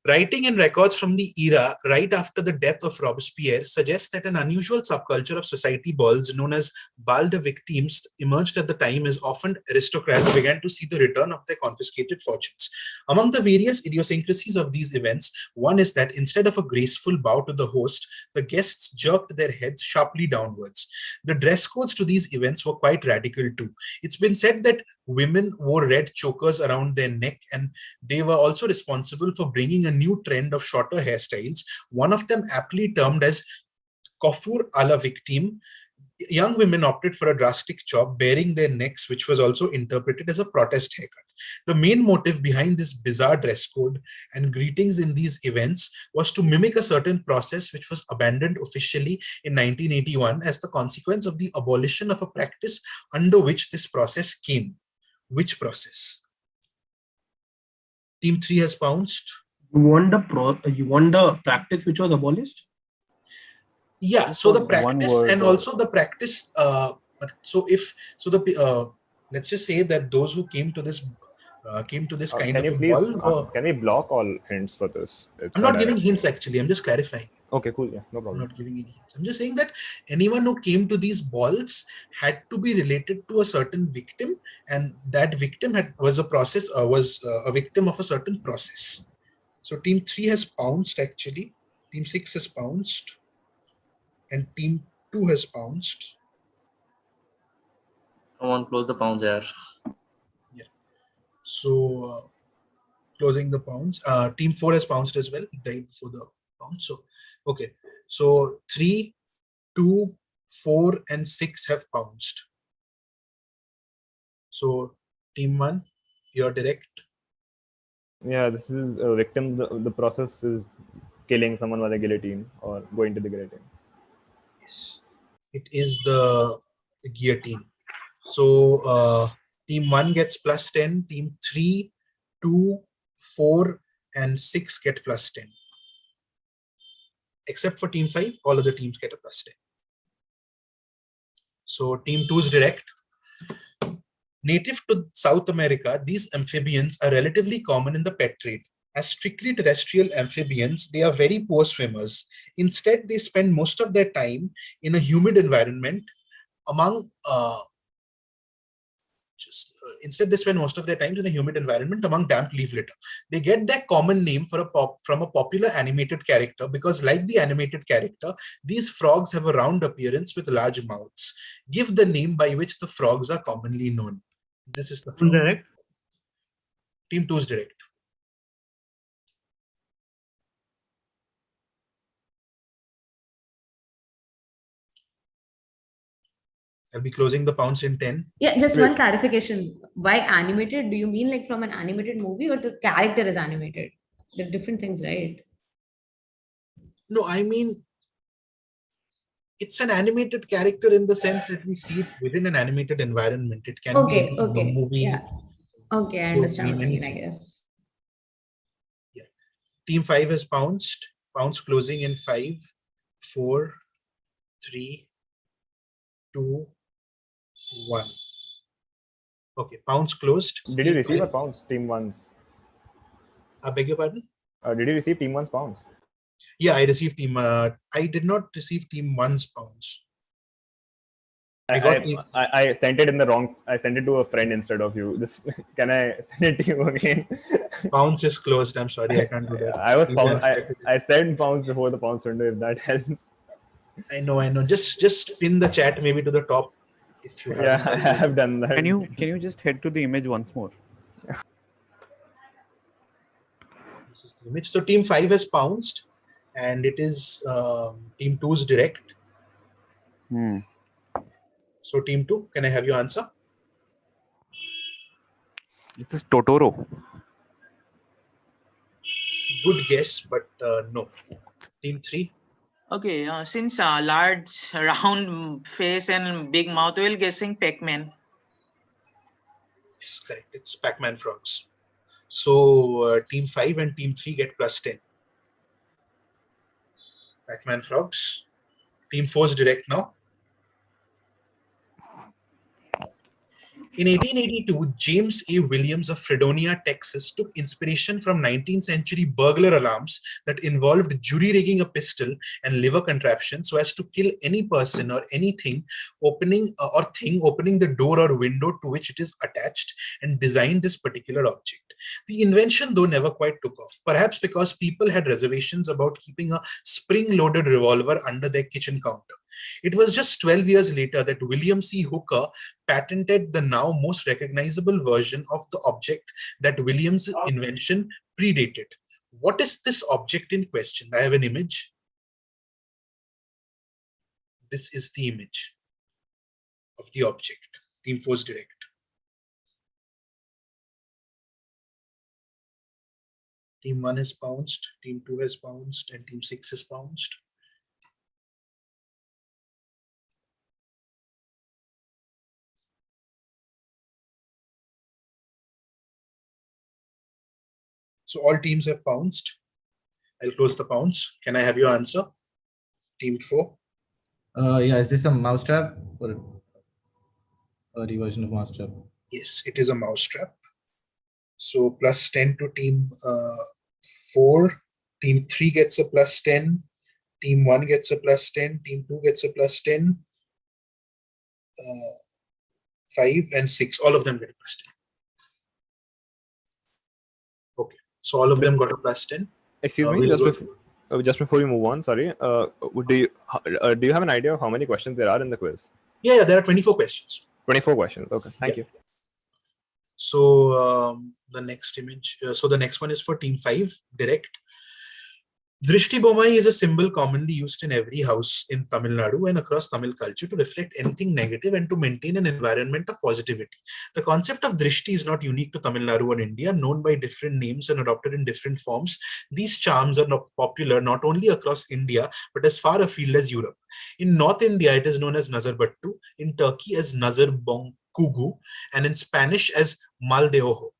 Writing and records from the era right after the death of Robespierre suggest that an unusual subculture of society balls known as bal de victimes emerged at the time as often aristocrats began to see the return of their confiscated fortunes. Among the various idiosyncrasies of these events, one is that instead of a graceful bow to the host, the guests jerked their heads sharply downwards. The dress codes to these events were quite radical too. It's been said that women wore red chokers around their neck, and they were also responsible for bringing a new trend of shorter hairstyles, one of them aptly termed as coiffure à la victime. Young women opted for a drastic chop, baring their necks, which was also interpreted as a protest haircut. The main motive behind this bizarre dress code and greetings in these events was to mimic a certain process which was abandoned officially in 1981 as the consequence of the abolition of a practice under which this process came. Which process? Team 3 has pounced. You want the practice which was abolished? Yeah, Just so the one practice word and or- also the practice. Let's just say that those who came to this kind Can of you a please, ball. can we block all hints for this? It's I'm not direct. giving hints actually. I'm just clarifying. Okay, cool. Yeah, no I'm problem. not giving any hints. I'm just saying that anyone who came to these balls had to be related to a certain victim, and that victim was a victim of a certain process. So team 3 has pounced actually. Team 6 has pounced, and team 2 has pounced. Come on, close the pounds, yaar. So closing the pounds. Team 4 has pounced as well, right before the pounce. So okay. So 3, 2, 4, and 6 have pounced. So team 1, you're direct. Yeah, this is a victim. The process is killing someone by the guillotine or going to the guillotine. Yes. It is the guillotine. So team 1 gets plus 10. Team 3, 2, 4, and 6 get plus 10. Except for team 5, all other teams get a plus 10. So team 2 is direct. Native to South America, these amphibians are relatively common in the pet trade. As strictly terrestrial amphibians, they are very poor swimmers. Instead, they spend most of their time in a humid environment among damp leaf litter. They get their common name from a popular animated character because, like the animated character, these frogs have a round appearance with large mouths. Give the name by which the frogs are commonly known. This is the frog. Direct. Team 2 is direct. I'll be closing the pounds in 10. Yeah, just one clarification. Why animated? Do you mean like from an animated movie or the character is animated? They're different things, right? No, I mean, it's an animated character in the sense that we see it within an animated environment. It can be Okay, a okay. movie. Yeah. Okay, I understand what you mean, I guess. Yeah. Team 5 has pounced. Pounce closing in 5, 4, 3, 2, 1. Okay, pounce closed. Did you receive a pounce, team 1's? I beg your pardon? Did you receive team 1's pounce? Yeah, I received team. I did not receive team 1's pounds. I sent it in the wrong. I sent it to a friend instead of you. Can I send it to you again? Pounce is closed. I'm sorry, I can't do that. I sent pounds before the pounce window. If that helps. I know. Just pin the chat maybe to the top if you Yeah, haven't. I have done that. Can you just head to the image once more? This is the image. So team 5 has pounced, and it is team 2's direct. So team 2, can I have your answer? This is Totoro. Good guess, but no. Team 3. Okay, since large round face and big mouth, we'll guessing Pac-Man. Yes, correct. It's Pac-Man frogs. So team 5 and team 3 get plus 10. Pac-Man frogs. Team 4's direct now. In 1882, James A. Williams of Fredonia, Texas, took inspiration from 19th century burglar alarms that involved jury rigging a pistol and lever contraption so as to kill any person or anything opening the door or window to which it is attached, and designed this particular object. The invention, though, never quite took off, perhaps because people had reservations about keeping a spring-loaded revolver under their kitchen counter. It was just 12 years later that William C. Hooker patented the now most recognizable version of the object that Williams' invention predated. What is this object in question? I have an image. This is the image of the object. Team 4's direct. Team 1 has pounced, Team 2 has pounced, and Team 6 has pounced. So all teams have pounced. I'll close the pounce. Can I have your answer? Team 4. Yeah, is this a mousetrap or a reversion of mousetrap? Yes, it is a mousetrap. So plus 10 to team 4. Team 3 gets a plus 10. Team 1 gets a plus 10. Team 2 gets a plus 10. 5 and 6. All of them get a plus 10. Okay. So all of them got a plus 10. Excuse me, just before we move on, sorry. Do you have an idea of how many questions there are in the quiz? Yeah, there are 24 questions. 24 questions. Okay, thank you. So the next image, so the next one is for team 5, direct. Drishti Bomai is a symbol commonly used in every house in Tamil Nadu and across Tamil culture to reflect anything negative and to maintain an environment of positivity. The concept of Drishti is not unique to Tamil Nadu and India, known by different names and adopted in different forms. These charms are popular not only across India, but as far afield as Europe. In North India, it is known as Nazar Battu, in Turkey as Nazar Bong Kugu, and in Spanish as Mal de Ojo.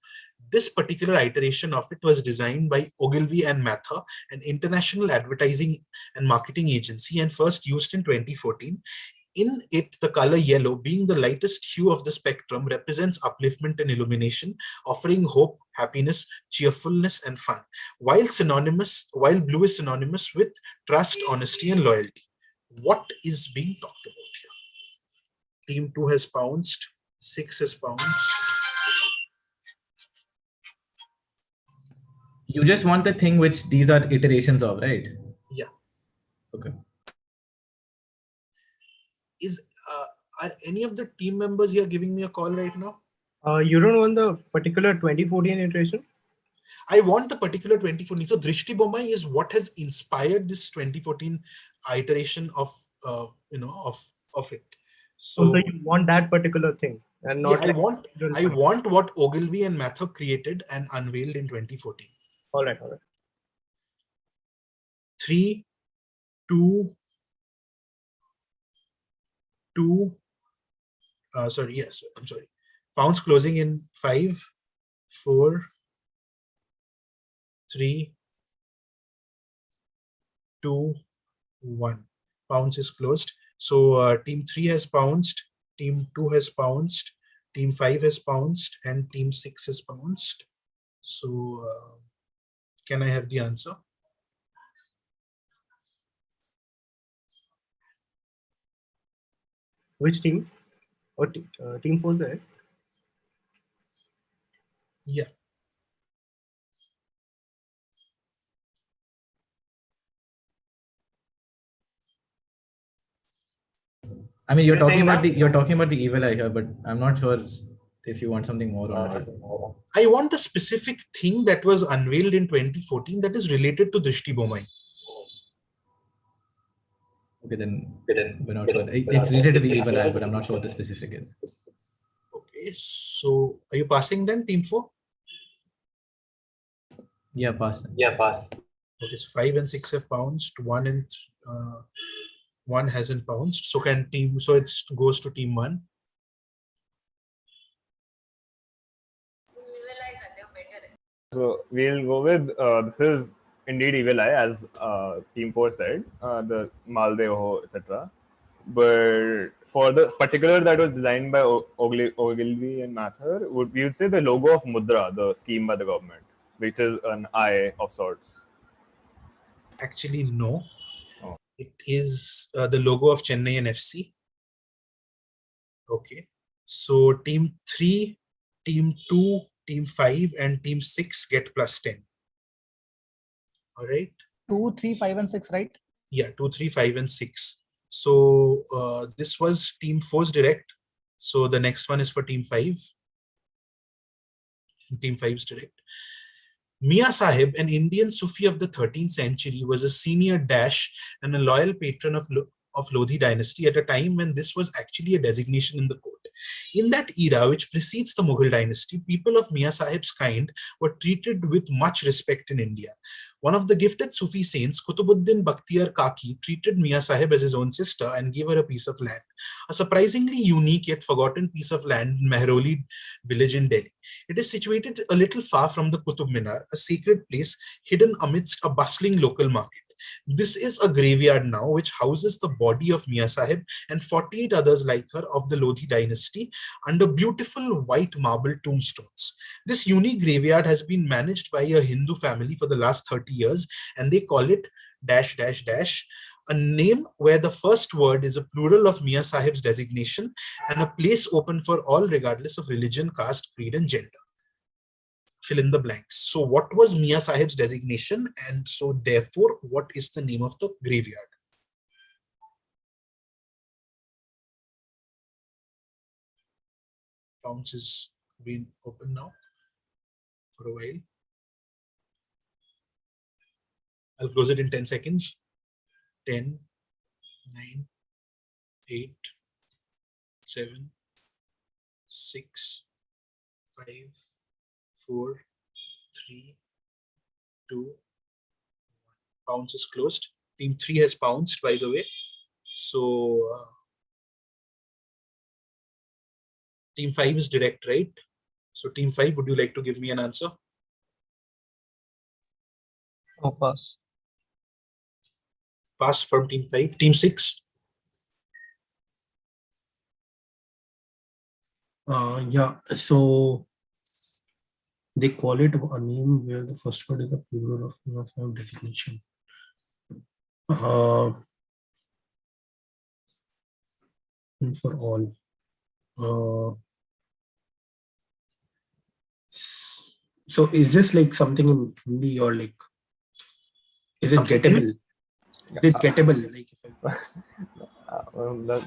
This particular iteration of it was designed by Ogilvy and Mather, an international advertising and marketing agency, and first used in 2014. In it, the color yellow, being the lightest hue of the spectrum, represents upliftment and illumination, offering hope, happiness, cheerfulness, and fun, while blue is synonymous with trust, honesty, and loyalty. What is being talked about here? Team 2 has pounced, 6 has pounced. You just want the thing which these are iterations of, right? Yeah. Okay. Are any of the team members here giving me a call right now? You don't want the particular 2014 iteration? I want the particular 2014. So Drishti Bomai is what has inspired this 2014 iteration of of it. So you want that particular thing and not. Yeah, like I want what Ogilvy and Mather created and unveiled in 2014. All right. 3, 2, 2. Sorry. Yes, I'm sorry. Pounds closing in 5, 4, 3, 2, 1. Pounds is closed. So team 3 has pounced, team 2 has pounced, team 5 has pounced, and team 6 has pounced. So can I have the answer? Which team? Or team 4, right? Yeah. I mean, you're You're saying talking about the evil eye here, but I'm not sure if you want something more or not. I want the specific thing that was unveiled in 2014 that is related to Drishti Bomai. Okay, then we're not sure. It's related to the evil eye, but I'm not sure what the specific is. Okay, so are you passing then, Team 4? Yeah, pass. Then. Okay, so 5 and 6 have bounced. 1 and 1 hasn't bounced. So it goes to Team 1. So we'll go with this is indeed evil eye, as Team 4 said, the Maldeho, etc. But for the particular that was designed by Ogilvy and Mather, we would say the logo of Mudra, the scheme by the government, which is an eye of sorts. Actually, no. Oh. It is the logo of Chennai and FC. Okay. So Team 3, Team 2, Team 5, and Team 6 get plus 10. All right. 2, 3, 5, and 6, right? Yeah, 2, 3, 5, and 6. So this was Team 4's direct. So the next one is for Team 5. Team 5's direct. Mia Sahib, an Indian Sufi of the 13th century, was a senior dash and a loyal patron of Lodhi dynasty at a time when this was actually a designation in the court. In that era, which precedes the Mughal dynasty, people of Mia Sahib's kind were treated with much respect in India. One of the gifted Sufi saints, Kutubuddin Bakhtiyar Kaki, treated Mia Sahib as his own sister and gave her a piece of land, a surprisingly unique yet forgotten piece of land in Mehroli village in Delhi. It is situated a little far from the Qutub Minar, a sacred place hidden amidst a bustling local market. This is a graveyard now which houses the body of Mia Sahib and 48 others like her of the Lodhi dynasty under beautiful white marble tombstones. This unique graveyard has been managed by a Hindu family for the last 30 years, and they call it dash dash dash, a name where the first word is a plural of Mia Sahib's designation and a place open for all regardless of religion, caste, creed, and gender. Fill in the blanks. So what was Mia Sahib's designation, and so therefore what is the name of the graveyard? Bounce is been open now for a while. I'll close it in 10 seconds. 10, 9, 8, 7, 6, 5, 4, 3, 2, 1. Bounce is closed. Team 3 has bounced, by the way. So Team 5 is direct, right? So Team 5, would you like to give me an answer? Oh, pass. Pass from Team 5. Team 6? Yeah, so they call it a name where the first word is a plural of some designation. And for all. So is this like something in Hindi or like, is it gettable? Is it gettable? Like if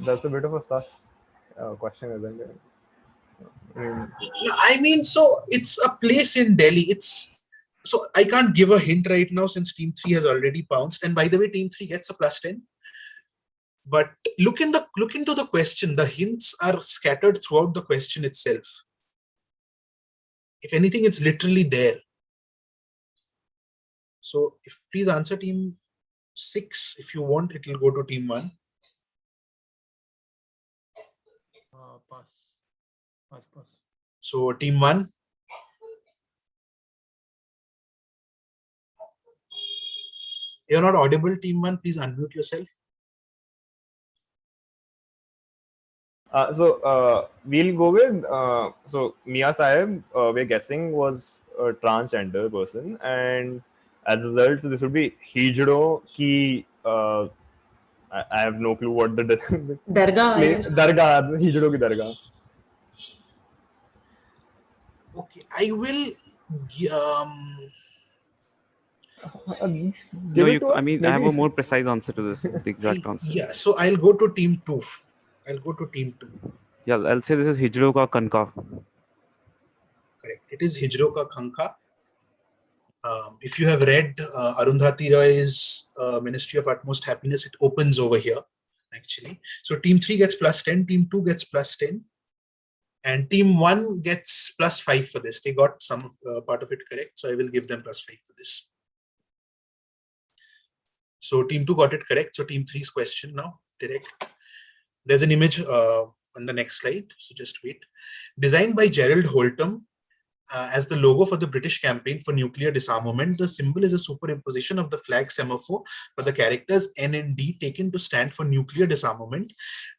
that's a bit of a sus question, isn't it? I mean, so it's a place in Delhi. So I can't give a hint right now since Team 3 has already bounced. And by the way, Team 3 gets a plus 10. But look into the question. The hints are scattered throughout the question itself. If anything, it's literally there. So please answer Team 6. If you want, it will go to Team 1. Pass. So Team 1. You're not audible, Team 1. Please unmute yourself. So we'll go with so Mia Sahib, we're guessing was a transgender person, and as a result, this would be Hijro ki. I have no clue what the Dargah. Dargah, Hijro ki Dargah. Okay, I will. No, I mean, I have a more precise answer to this. The exact answer. Yeah, so I'll go to Team 2. I'll go to team 2. Yeah, I'll say this is Hijro ka Kanka. Correct. It is Hijro ka Khanka. If you have read Arundhati Roy's Ministry of Utmost Happiness, it opens over here, actually. So team 3 gets +10, team 2 gets +10, and team 1 gets +5 for this. They got some part of it correct, so I will give them +5 for this. So team 2 got it correct. So team 3's question now, direct. There's an image on the next slide, so just wait. Designed by Gerald Holtham, as the logo for the British campaign for nuclear disarmament, the symbol is a superimposition of the flag semaphore for the characters N and D taken to stand for nuclear disarmament.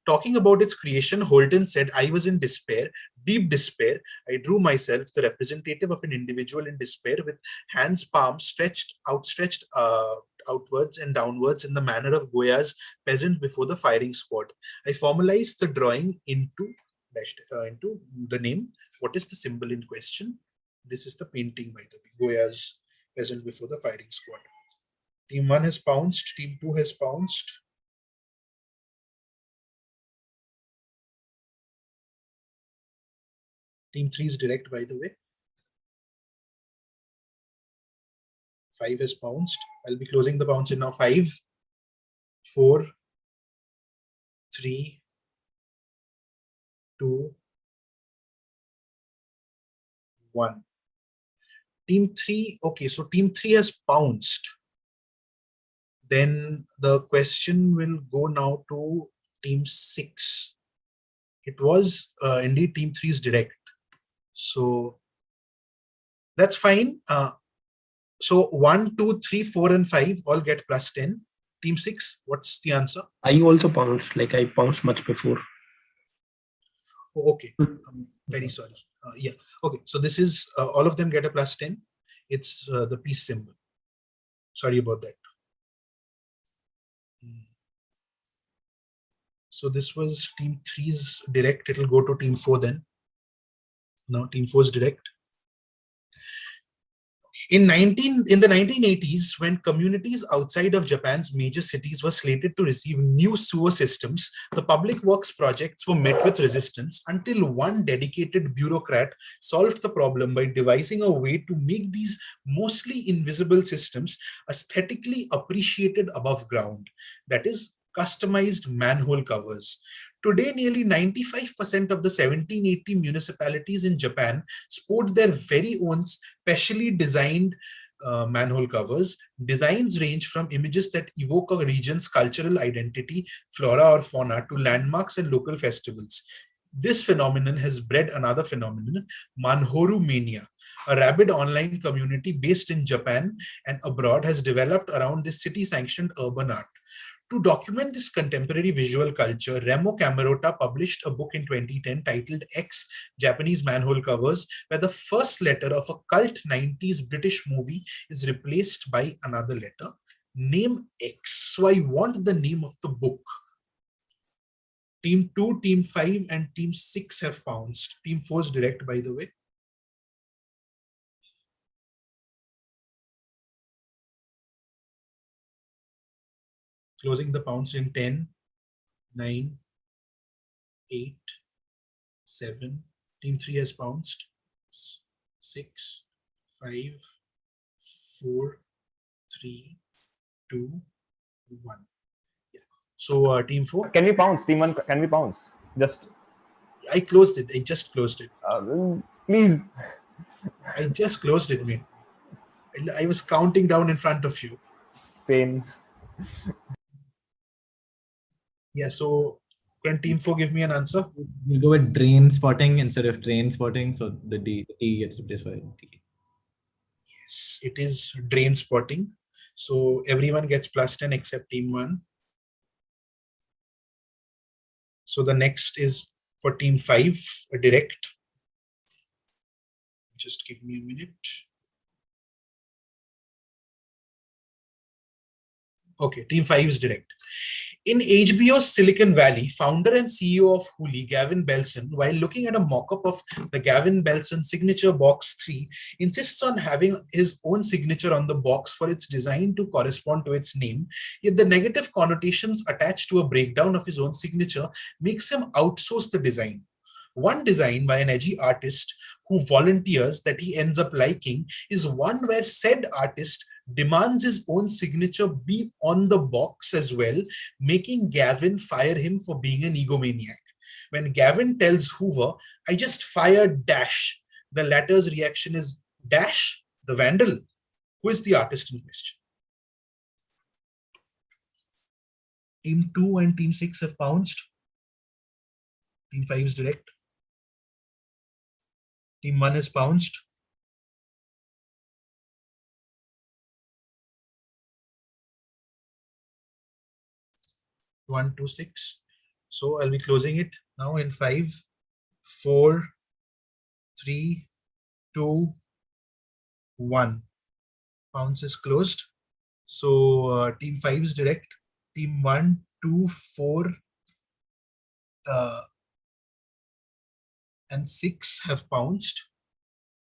Talking about its creation, Holden said, "I was in despair, deep despair. I drew myself the representative of an individual in despair with hands, palms outstretched outwards and downwards in the manner of Goya's peasant before the firing squad. I formalized the drawing into the name. What is the symbol in question? This is the painting by the Goya's peasant before the firing squad." Team 1 has pounced, team 2 has pounced. Team 3 is direct, by the way. 5 has pounced. I'll be closing the bounce in now. 5, 4, 3, 2, 1. Team 3, okay, so team 3 has pounced. Then the question will go now to team 6. It was indeed team 3's direct. So that's fine. So 1, 2, 3, 4, and 5 all get +10. Team 6, what's the answer? I also pounced, like I pounced much before. Oh, okay, I'm very sorry. Yeah, okay, so this is all of them get a +10. It's the peace symbol. Sorry about that. So this was team 3's direct. It'll go to team 4 then. Now team 4's direct. In the 1980s, when communities outside of Japan's major cities were slated to receive new sewer systems, the public works projects were met with resistance until one dedicated bureaucrat solved the problem by devising a way to make these mostly invisible systems aesthetically appreciated above ground. That is, customized manhole covers. Today, nearly 95% of the 1780 municipalities in Japan sport their very own specially designed manhole covers. Designs range from images that evoke a region's cultural identity, flora or fauna, to landmarks and local festivals. This phenomenon has bred another phenomenon, Manhoru Mania. A rabid online community based in Japan and abroad has developed around this city-sanctioned urban art. To document this contemporary visual culture, Remo Camerota published a book in 2010 titled X Japanese Manhole Covers, where the first letter of a cult 90s British movie is replaced by another letter. Name X. So I want the name of the book. Team 2, Team 5, and Team 6 have pounced. Team 4 is direct, by the way. Closing the pounce in 10, 9, 8, 7. Team 3 has pounced. 6, 5, 4, 3, 2, 1. Yeah. So team 4. Can we pounce? Team 1, can we pounce? Just. I closed it. I just closed it. Please. I just closed it, mate. I was counting down in front of you. Pain. Yeah, so can team 4 give me an answer? We'll go with drain spotting instead of train spotting. So the T gets replaced by T. Yes, it is drain spotting. So everyone gets +10 except team 1. So the next is for team 5, a direct. Just give me a minute. Okay, team 5 is direct. In HBO's Silicon Valley, founder and CEO of Hulu, Gavin Belson, while looking at a mock-up of the Gavin Belson signature box 3, insists on having his own signature on the box for its design to correspond to its name, yet the negative connotations attached to a breakdown of his own signature makes him outsource the design. One design by an edgy artist who volunteers that he ends up liking is one where said artist demands his own signature be on the box as well, making Gavin fire him for being an egomaniac. When Gavin tells Hoover, "I just fired Dash," the latter's reaction is, "Dash, the vandal?" Who is the artist in question? Team 2 and Team 6 have pounced. Team 5 is direct. Team 1 has pounced. One, two, six. So I'll be closing it now in 5, 4, 3, 2, 1. Pounce is closed. So team 5 is direct. Team 1, 2, 4, and 6 have pounced.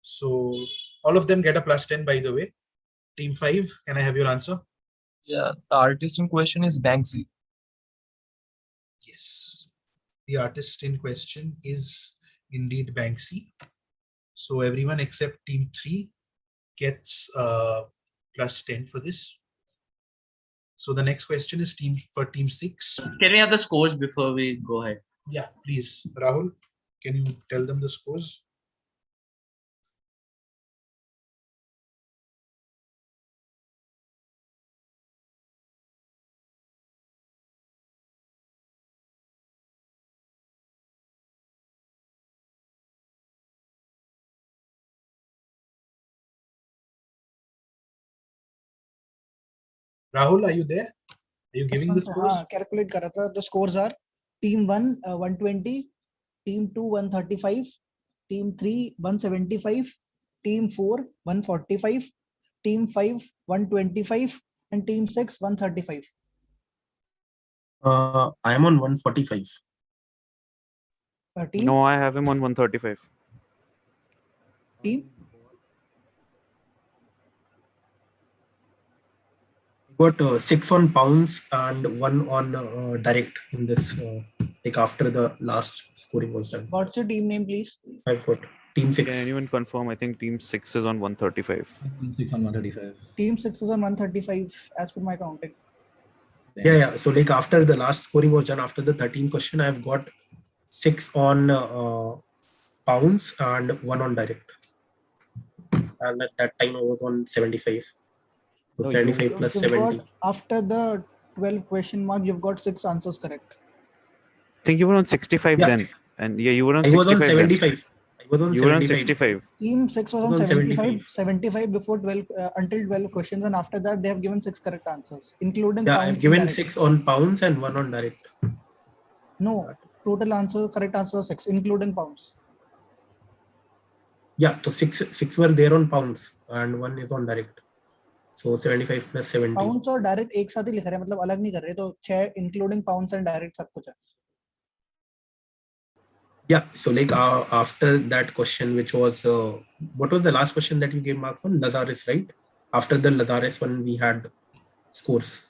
So all of them get a +10, by the way. Team 5, can I have your answer? Yeah, the artist in question is Banksy. Yes. The artist in question is indeed Banksy. So everyone except team 3 gets +10 for this. So the next question is for team 6. Can we have the scores before we go ahead? Yeah, please. Rahul, can you tell them the scores? Rahul, are you there? Are you giving the scores? Calculate कर रहा था. The scores are team 1 120, team 2 135, team 3 175, team 4 145, team 5 125, and team 6 135. I am on 145. Team? No, I have him on 135. Team? Got 6 on pounds and 1 on direct in this, like after the last scoring was done. What's your team name, please? I've got team 6. Can anyone confirm? I think team 6 is on 135. Team 6 on 135. Team 6 is on 135 as per my counting. Yeah. So like after the last scoring was done, after the 13th question, I've got 6 on pounds and 1 on direct. And at that time I was on 75. So No, 75 plus You've 70. got, after the 12 question mark, you've got 6 answers correct. I think you were on 65 Yeah. then. And yeah, you were on I 65 was on then. 75. I was on You were on 75. 65. Team 6 was I on was on 75, 75 before 12, until 12 questions, and after that they have given 6 correct answers, including Yeah, pounds I've and given direct. 6 on pounds and 1 on direct. No, total answer, correct answer 6, including pounds. Yeah, so 6 were there on pounds and 1 is on direct. So 75 plus 70. Pounds और direct एक साथ ही लिख रहे हैं, मतलब अलग नहीं कर रहे, तो 6 including pounds and direct सब कुछ है. Yeah, so like after that question, which was what was the last question that you gave marks on? Lazarus, right? After the Lazarus one, we had scores.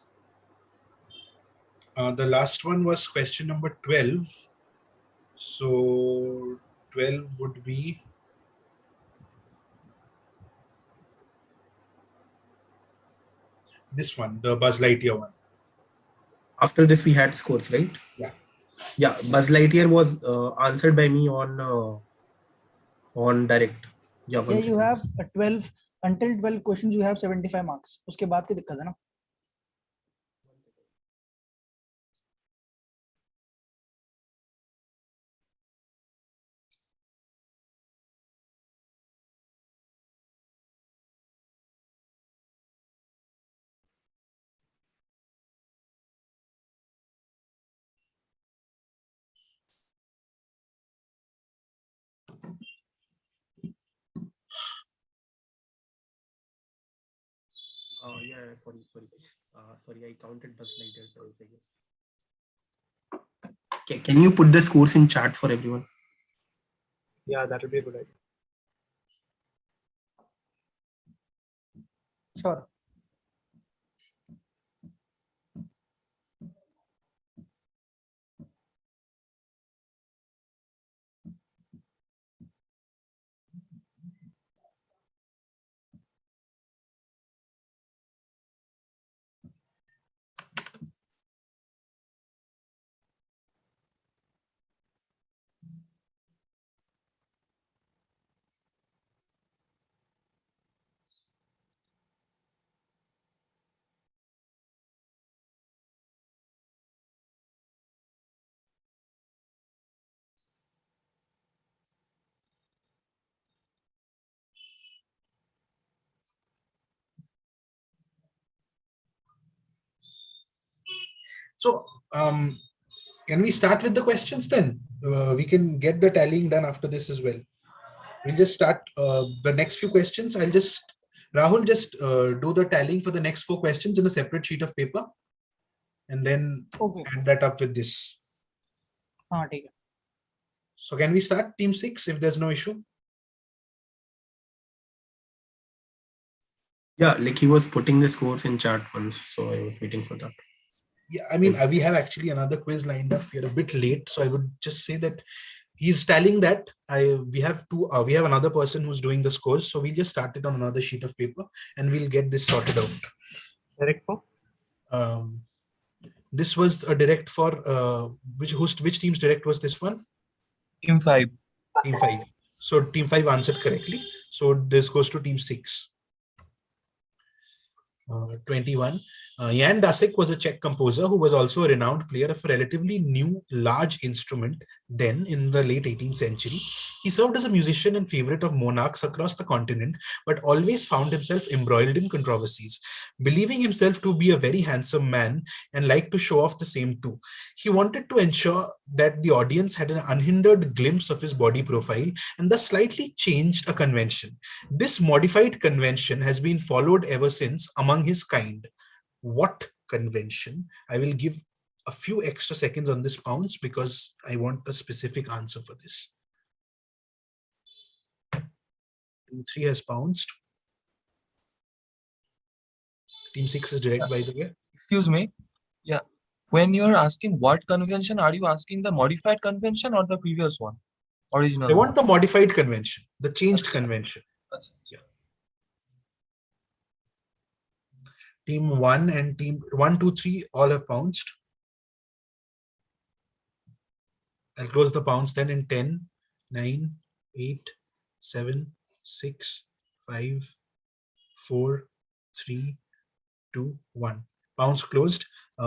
The last one was question number 12. So 12 would be this one, the Buzz Lightyear one. After this, we had scores, right? Yeah. Yeah, Buzz Lightyear was answered by me on direct. Yeah, Yeah, you have 12 until 12 questions. You have 75 marks. उसके बाद की दिक्कत है ना? Yeah, sorry. Sorry, I counted Buzz Lightyear twice, I guess. Can you put the scores in chat for everyone? Yeah, that would be a good idea. Sure. So, can we start with the questions then? We can get the tallying done after this as well. We'll just start the next few questions. Rahul, just do the tallying for the next 4 questions in a separate sheet of paper, and then add that up with this. Okay. So can we start team 6 if there's no issue? Yeah, like he was putting the scores in chat once, so I was waiting for that. Yeah, I mean, we have actually another quiz lined up. We're a bit late, so I would just say that he's tallying that. We have another person who's doing the scores, so we'll just start it on another sheet of paper, and we'll get this sorted out. Direct for? This was a direct for which team's direct was this one? Team 5. Team 5. So team 5 answered correctly. So this goes to team 6. 21. Jan Dasik was a Czech composer who was also a renowned player of a relatively new large instrument then in the late 18th century. He served as a musician and favorite of monarchs across the continent, but always found himself embroiled in controversies. Believing himself to be a very handsome man and liked to show off the same too, he wanted to ensure that the audience had an unhindered glimpse of his body profile and thus slightly changed a convention. This modified convention has been followed ever since among his kind. What convention? I will give a few extra seconds on this pounce because I want a specific answer for this. Team 3 has pounced. Team 6 is direct, by the way. Excuse me. Yeah. When you're asking what convention, are you asking the modified convention or the previous one? Original I want one? the modified convention, the changed convention. Yeah. Team 1 and team 1, 2, 3 all have pounced. I'll close the pounce then in 10, 9, 8, 7, 6, 5, 4, 3, 2, 1. Pounce closed.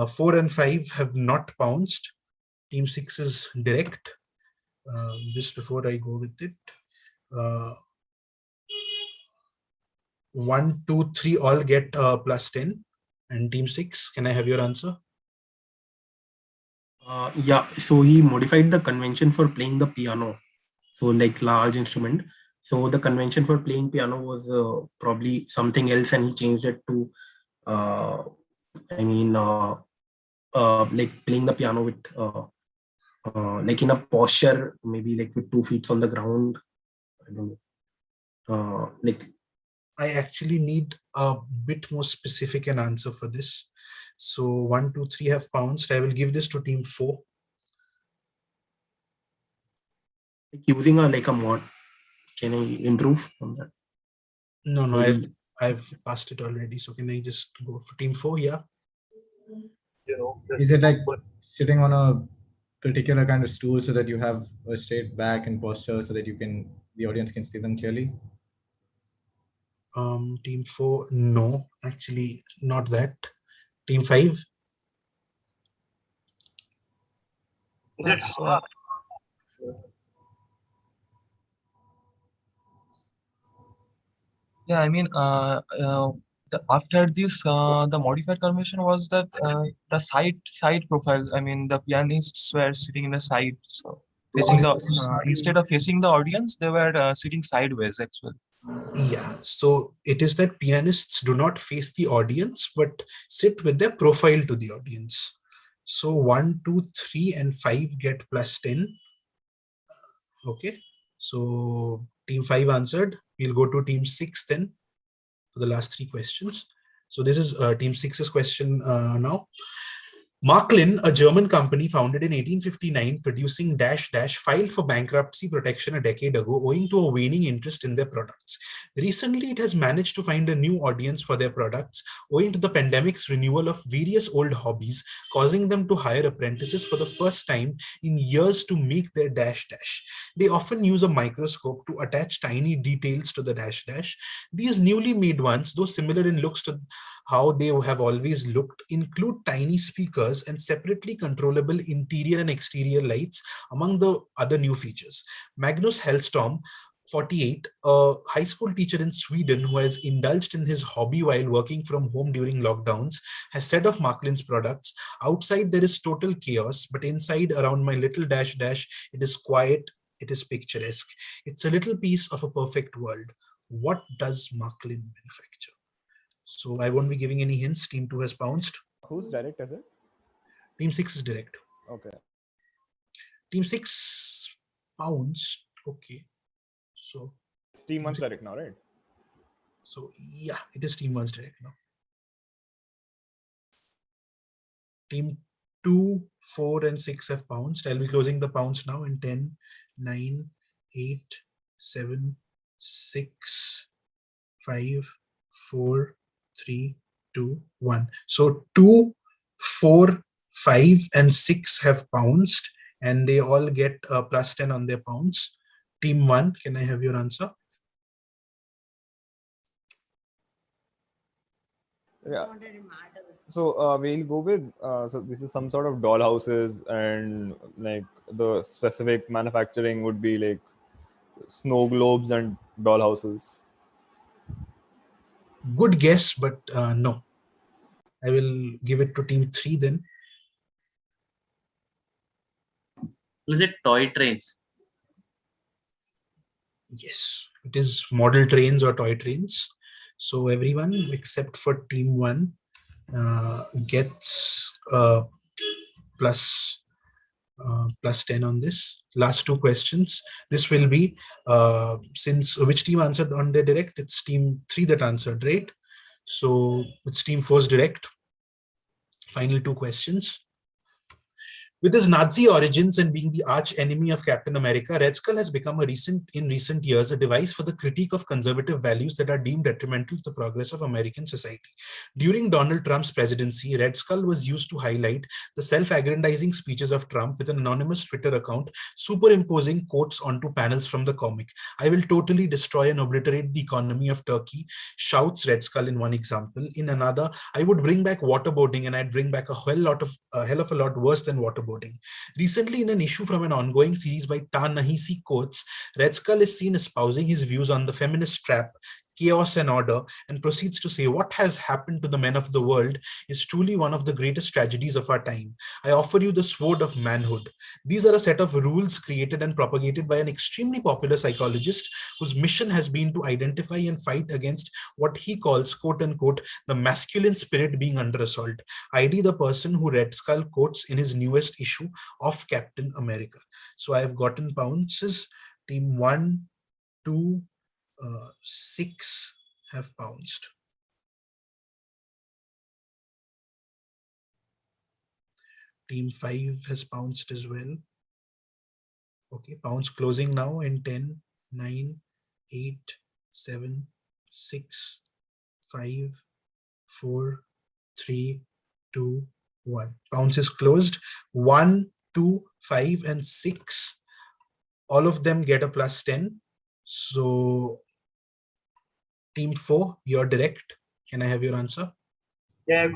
4 and 5 have not pounced. Team 6 is direct. Just before I go with it. 1, 2, 3 all get plus 10. And team 6, can I have your answer? Yeah, so he modified the convention for playing the piano. So like large instrument. So the convention for playing piano was probably something else, and he changed it to, like playing the piano with, like in a posture, maybe like with 2 feet on the ground. I don't know. I actually need a bit more specific an answer for this. So 1, 2, 3 have pounced. I will give this to team 4. Using a mod, can I improve on that? No, Maybe. I've passed it already. So can I just go for team 4? Yeah. Is it like sitting on a particular kind of stool so that you have a straight back and posture so that the audience can see them clearly? Team 4, no, actually not that. Team 5. Yeah, I mean, after this, the modified convention was that the side profile. I mean, the pianists were sitting in the side, so facing the instead of facing the audience, they were sitting sideways actually. Yeah, so it is that pianists do not face the audience, but sit with their profile to the audience. So 1, 2, 3, and 5 get plus 10. Okay. So team 5 answered. We'll go to team 6 then for the last 3 questions. So this is team 6's question now. Marklin, a German company founded in 1859, producing dash dash, filed for bankruptcy protection a decade ago owing to a waning interest in their products. Recently, it has managed to find a new audience for their products owing to the pandemic's renewal of various old hobbies, causing them to hire apprentices for the first time in years to make their dash dash. They often use a microscope to attach tiny details to the dash dash. These newly made ones, though similar in looks to how they have always looked, include tiny speakers and separately controllable interior and exterior lights, among the other new features. Magnus Hellstrom, 48, a high school teacher in Sweden who has indulged in his hobby while working from home during lockdowns, has said of Marklin's products, "Outside there is total chaos, but inside around my little dash dash, it is quiet, it is picturesque. It's a little piece of a perfect world." What does Marklin manufacture? So I won't be giving any hints. Team 2 has pounced. Who's direct is it? Team 6 is direct. Okay. Team 6 pounced. Okay. So it's team 1's direct now, right? So yeah, it is team 1's direct now. Team 2, 4, and 6 have pounced. I'll be closing the pounce now in 10, 9, 8, 7, 6, 5, 4, 3, 2, 1. So 2, 4, 5, and 6 have pounced, and they all get a plus 10 on their pounce. Team 1, can I have your answer? Yeah. So we'll go with so this is some sort of dollhouses, and like the specific manufacturing would be like snow globes and dollhouses. Good guess, but no. I will give it to team 3 then. Is it toy trains? Yes, it is model trains or toy trains. So everyone except for team 1 gets plus 10 on this. Last 2 questions. This will be since which team answered on their direct? It's team 3 that answered, right? So it's team 4's direct. Final 2 questions. With his Nazi origins and being the arch enemy of Captain America, Red Skull has become in recent years a device for the critique of conservative values that are deemed detrimental to the progress of American society. During Donald Trump's presidency, Red Skull was used to highlight the self-aggrandizing speeches of Trump with an anonymous Twitter account superimposing quotes onto panels from the comic. "I will totally destroy and obliterate the economy of Turkey," shouts Red Skull in one example. In another, "I would bring back waterboarding, and I'd bring back a hell of a lot worse than waterboarding." Recently, in an issue from an ongoing series by Ta-Nehisi Coates, Red Skull is seen espousing his views on the feminist trap, chaos and order, and proceeds to say, "What has happened to the men of the world is truly one of the greatest tragedies of our time. I offer you the sword of manhood." These are a set of rules created and propagated by an extremely popular psychologist whose mission has been to identify and fight against what he calls, quote unquote, the masculine spirit being under assault. ID the person who Red Skull quotes in his newest issue of Captain America. So I have gotten pounces. Team 1, 2, 6 have pounced. Team 5 has pounced as well. Okay, pounce closing now in 10, 9, 8, 7, 6, 5, 4, 3, 2, 1. Pounce is closed. 1, 2, 5, and 6. All of them get a plus 10. So team 4, you're direct. Can I have your answer? Yeah,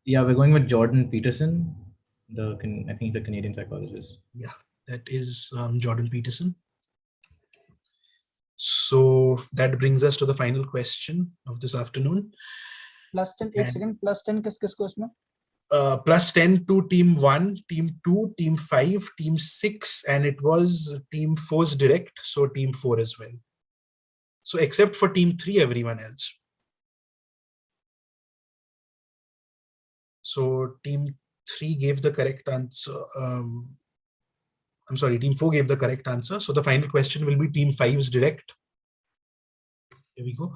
we're going with Jordan Peterson. I think he's a Canadian psychologist. Yeah, that is Jordan Peterson. So that brings us to the final question of this afternoon. Plus 10, एक second, plus 10 किसको उसमें? Plus 10 to team 1, team 2, team 5, team 6, and it was team 4's direct, so team 4 as well. So except for team 3, everyone else. So team 3 gave the correct answer. I'm sorry, team 4 gave the correct answer. So the final question will be team 5's direct. Here we go.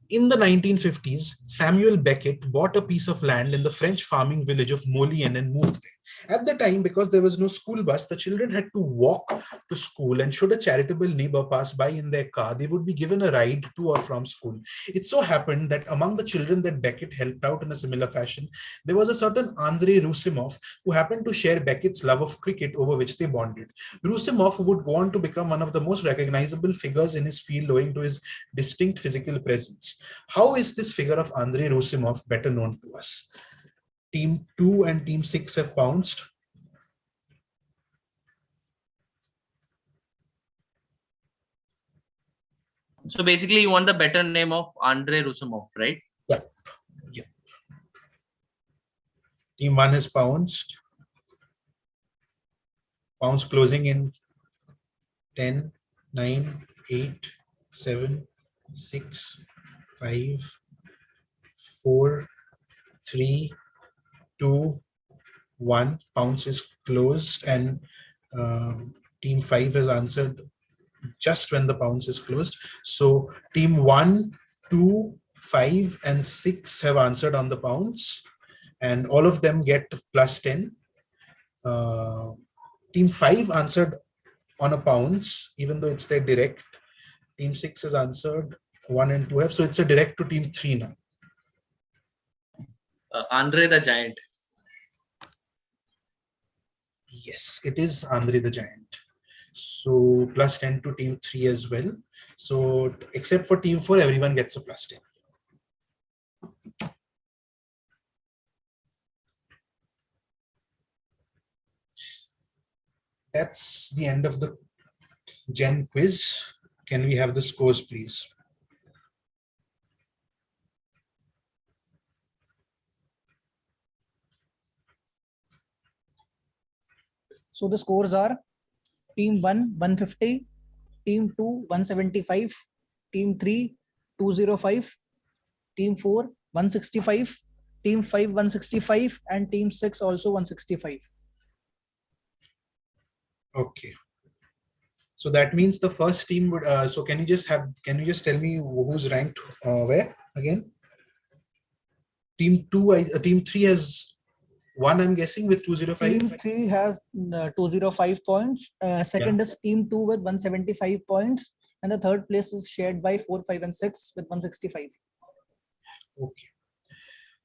In the 1950s, Samuel Beckett bought a piece of land in the French farming village of Moulin and moved there. At the time, because there was no school bus, the children had to walk to school, and should a charitable neighbor pass by in their car, they would be given a ride to or from school. It so happened that among the children that Beckett helped out in a similar fashion, there was a certain Andrei Rusimov who happened to share Beckett's love of cricket, over which they bonded. Rusimov would go on to become one of the most recognizable figures in his field owing to his distinct physical presence. How is this figure of Andrei Rusimov better known to us? Team 2 and Team 6 have bounced. So basically, you want the better name of Andrei Rusumov, right? Yep. Yep. Team 1 has bounced. Bounce closing in 10, 9, 8, 7, 6, 5, 4, 3, 2, 1. Pounce is closed, and team 5 has answered just when the pounce is closed. So team 1, 2, 5, and 6 have answered on the pounce, and all of them get plus 10. Team 5 answered on a pounce, even though it's their direct. Team 6 has answered 1 and 2 have, so it's a direct to team 3 now. Andre the Giant. Yes, it is Andre the Giant. So plus 10 to team 3 as well. So except for team 4, everyone gets a plus 10. That's the end of the Gen quiz. Can we have the scores, please? So the scores are team 1 150, team 2 175, team 3 205, team 4 165, team 5 165, and team 6 also 165. Okay. So that means the first team would. So can you just tell me who's ranked where again? Team 2, team 3 has 1, I'm guessing, with 205. Team 3 has 205 points. Second is team 2 with 175 points, and the third place is shared by 4, 5, and 6 with 165. Okay.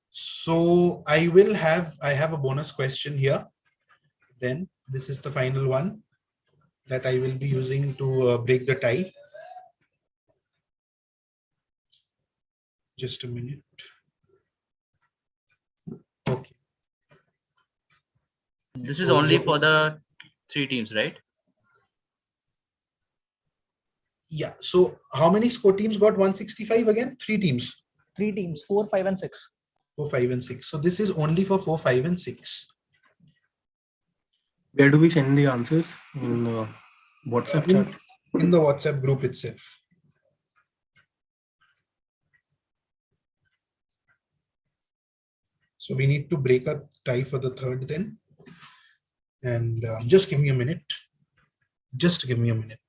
So I have a bonus question here. Then this is the final one that I will be using to break the tie. Just a minute. Okay. This is only for the 3 teams, right? Yeah. So how many score teams got 165 again? 3 teams. 3 teams, 4, 5, and 6. 4, 5, and 6. So this is only for 4, 5, and 6. Where do we send the answers? In WhatsApp chat? In the WhatsApp group itself. So we need to break a tie for the third then. And just give me a minute. Just give me a minute.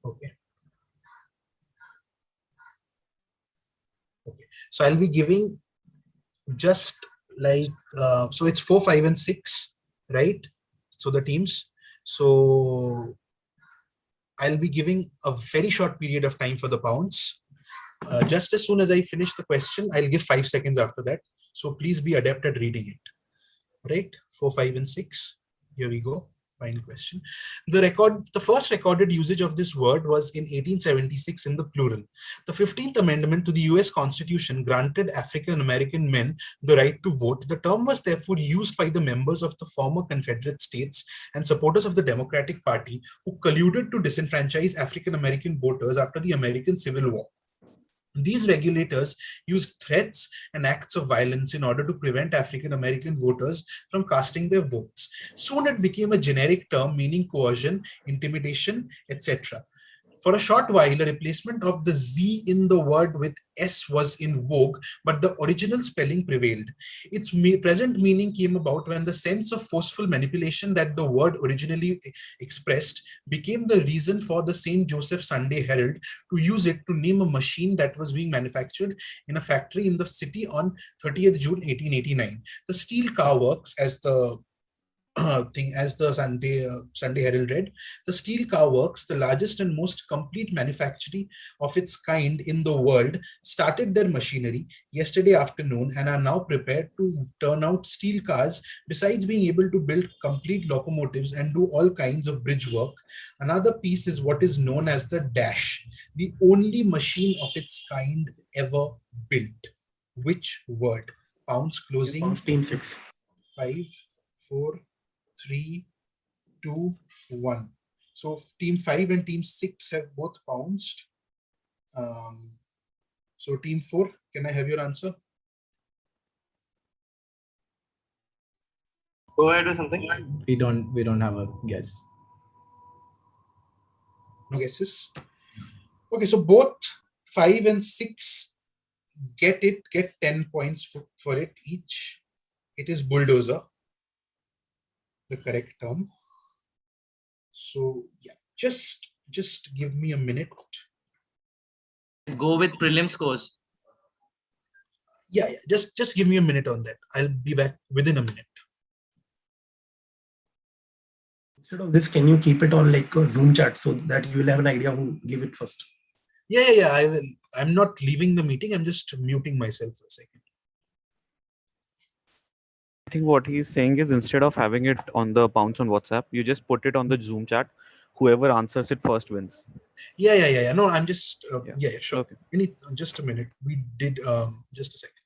Okay. Okay. So I'll be giving just like, so it's 4, 5, and 6, right? So the teams. So I'll be giving a very short period of time for the pounds. Just as soon as I finish the question, I'll give 5 seconds after that. So please be adept at reading it. Right? 4, 5, and 6. Here we go. Final question. The first recorded usage of this word was in 1876 in the plural. The 15th Amendment to the US Constitution granted African American men the right to vote. The term was therefore used by the members of the former Confederate States and supporters of the Democratic Party who colluded to disenfranchise African American voters after the American Civil War. These regulators used threats and acts of violence in order to prevent African American voters from casting their votes. Soon it became a generic term meaning coercion, intimidation, etc. For a short while, a replacement of the Z in the word with S was in vogue, but the original spelling prevailed. Its present meaning came about when the sense of forceful manipulation that the word originally expressed became the reason for the St. Joseph Sunday Herald to use it to name a machine that was being manufactured in a factory in the city on 30th June 1889. The steel car works, as the as the Sunday Herald read, the steel car works, the largest and most complete manufactory of its kind in the world, started their machinery yesterday afternoon and are now prepared to turn out steel cars. Besides being able to build complete locomotives and do all kinds of bridge work, another piece is what is known as the Dash, the only machine of its kind ever built. Which word? Pounds closing. Pounds team 6. 5, 4, 3, 2, 1. So team 5 and team 6 have both bounced. So team 4, can I have your answer? Go ahead with something. We don't have a guess. No guesses? Okay, so both 5 and 6 get 10 points for it each. It is bulldozer, the correct term. So yeah, just give me a minute. Go with prelim scores. Yeah, just give me a minute on that. I'll be back within a minute. Instead of this, can you keep it on like a Zoom chat so that you will have an idea who gave it first? Yeah, I will. I'm not leaving the meeting. I'm just muting myself for a second. I think what he's saying is instead of having it on the Pounce on WhatsApp, you just put it on the Zoom chat. Whoever answers it first wins. Yeah. No, I'm just, yeah, sure. Okay. Just a minute. We did, just a second.